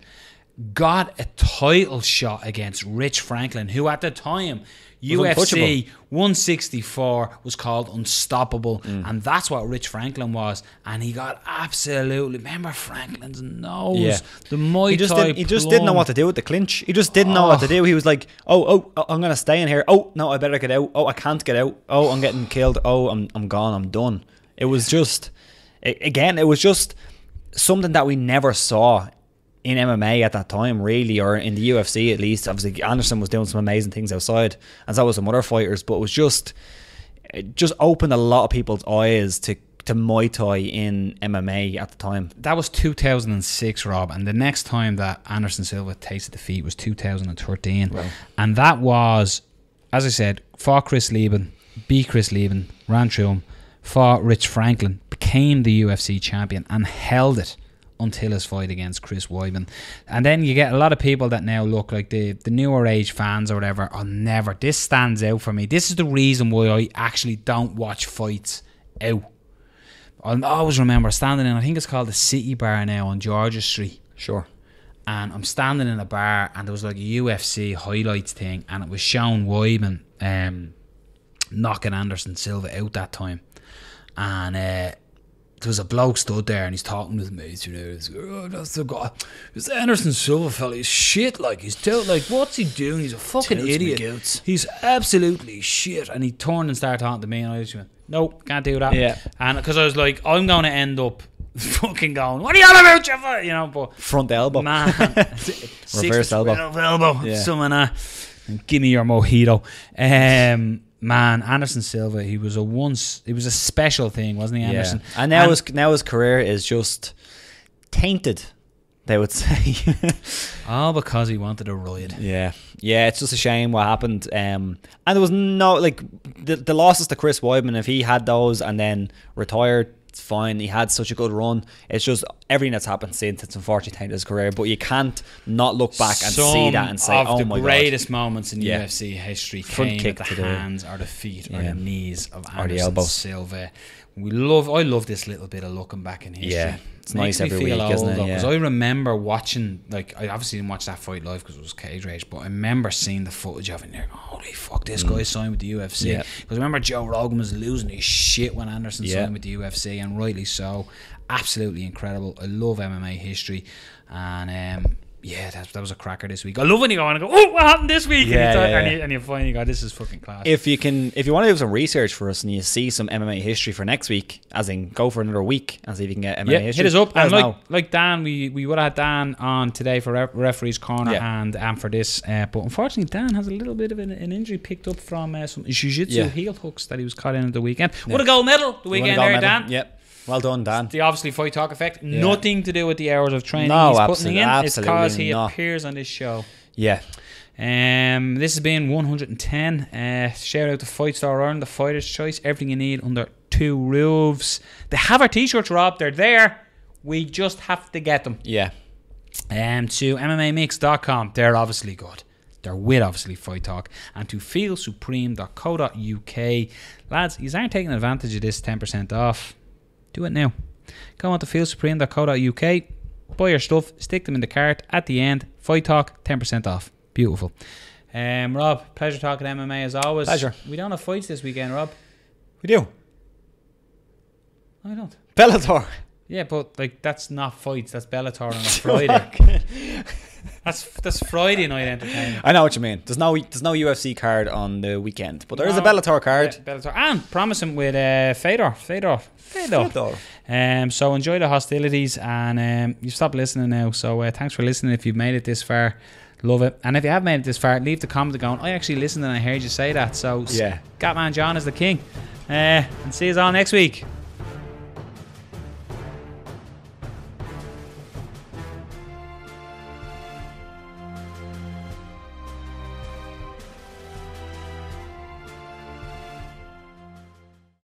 got a title shot against Rich Franklin, who at the time, UFC 164 was called Unstoppable, and that's what Rich Franklin was. And he got absolutely, remember Franklin's nose, the Muay Thai he just didn't know what to do with the clinch. He just didn't know what to do. He was like, oh, I'm gonna stay in here. Oh no, I better get out. Oh, I can't get out. Oh, I'm getting killed. Oh, I'm gone. I'm done. It was just, again, it was just something that we never saw in MMA at that time, really, or in the UFC at least. Obviously, Anderson was doing some amazing things outside, and so was some other fighters, but it just opened a lot of people's eyes to Muay Thai in MMA at the time. That was 2006, Rob, and the next time that Anderson Silva tasted defeat was 2013. Wow. And that was, as I said, fought Chris Lieben, beat Chris Lieben, ran through him, fought Rich Franklin, became the UFC champion, and held it until his fight against Chris Weidman. And then you get a lot of people that now look like the newer age fans or whatever. This stands out for me. This is the reason why I actually don't watch fights out. I'll always remember standing in, I think it's called the City Bar now on Georgia Street. Sure. And I'm standing in a bar and there was like a UFC highlights thing, and it was showing Weidman knocking Anderson Silva out that time. And there was a bloke stood there and he's talking with mates, you know. He's like, oh, that's the guy. This Anderson Silva fella, he's shit. Like, he's like, what's he doing? He's a fucking idiot. He's absolutely shit. And he turned and started talking to me, and I just went, no, can't do that. Yeah. And because I was like, I'm going to end up fucking going, what are you on about, you know? But front elbow, man, reverse elbow, yeah. Someone, give me your mojito. Man, Anderson Silva, he was a special thing, wasn't he, Anderson? Yeah. And now his career is just tainted, they would say. All because he wanted a ride. Yeah, it's just a shame what happened. And there was no, like, the losses to Chris Weidman, if he had those and then retired, it's fine. He had such a good run. It's just everything that's happened since, it's unfortunately tainted his career. But you can't not look back and see that and say, oh my God. The greatest moments in UFC history Front came kick at the to hands or the feet or the knees of or the Anderson elbows. Silva. I love this little bit of looking back in history. Yeah, it's Makes nice me every feel week, isn't it? Because Yeah. I remember watching, like, I obviously didn't watch that fight live because it was cage rage, but I remember seeing the footage of it and going, holy fuck, this guy signed with the UFC. Yeah. Because I remember Joe Rogan was losing his shit when Anderson signed with the UFC, and rightly so. Absolutely incredible. I love MMA history, and yeah, that was a cracker this week. I love when you go and go, oh, what happened this week? And you find you go, this is fucking class. If you want to do some research for us and you see some MMA history for next week, as in go for another week and see if you can get MMA history. Hit us up. Let And us like Dan, we would have had Dan on today for Referee's Corner and for this. But unfortunately, Dan has a little bit of an injury picked up from some jiu-jitsu heel hooks that he was caught in at the weekend. What a gold medal the weekend there, Dan. Yep. Well done, Dan. The obviously Fight Talk effect. Nothing to do with the hours of training he's putting in. It's because he appears on this show. Yeah. This has been 110. Shout out to Fight Star Ireland, the Fighter's Choice. Everything you need under two roofs. They have our t-shirts, Rob. They're there. We just have to get them. Yeah. To MMAmix.com. They're obviously good. They're with obviously Fight Talk. And to feelsupreme.co.uk. Lads, you aren't taking advantage of this 10% off. Do it now. Go on to feelsupreme.co.uk, buy your stuff, stick them in the cart. At the end, Fight Talk, 10% off. Beautiful. Rob, pleasure talking MMA as always. Pleasure. We don't have fights this weekend, Rob. We do. No, I don't. Bellator. Yeah, but like that's not fights. That's Bellator on a Friday. That's Friday night entertainment. I know what you mean. There's no UFC card on the weekend, but there is a Bellator card. Yeah, Bellator, and promising with Fedor. So enjoy the hostilities, and you've stopped listening now. So thanks for listening. If you've made it this far, love it. And if you have made it this far, leave the comment going, I actually listened and I heard you say that. So yeah, Gatman John is the king. And see you all next week.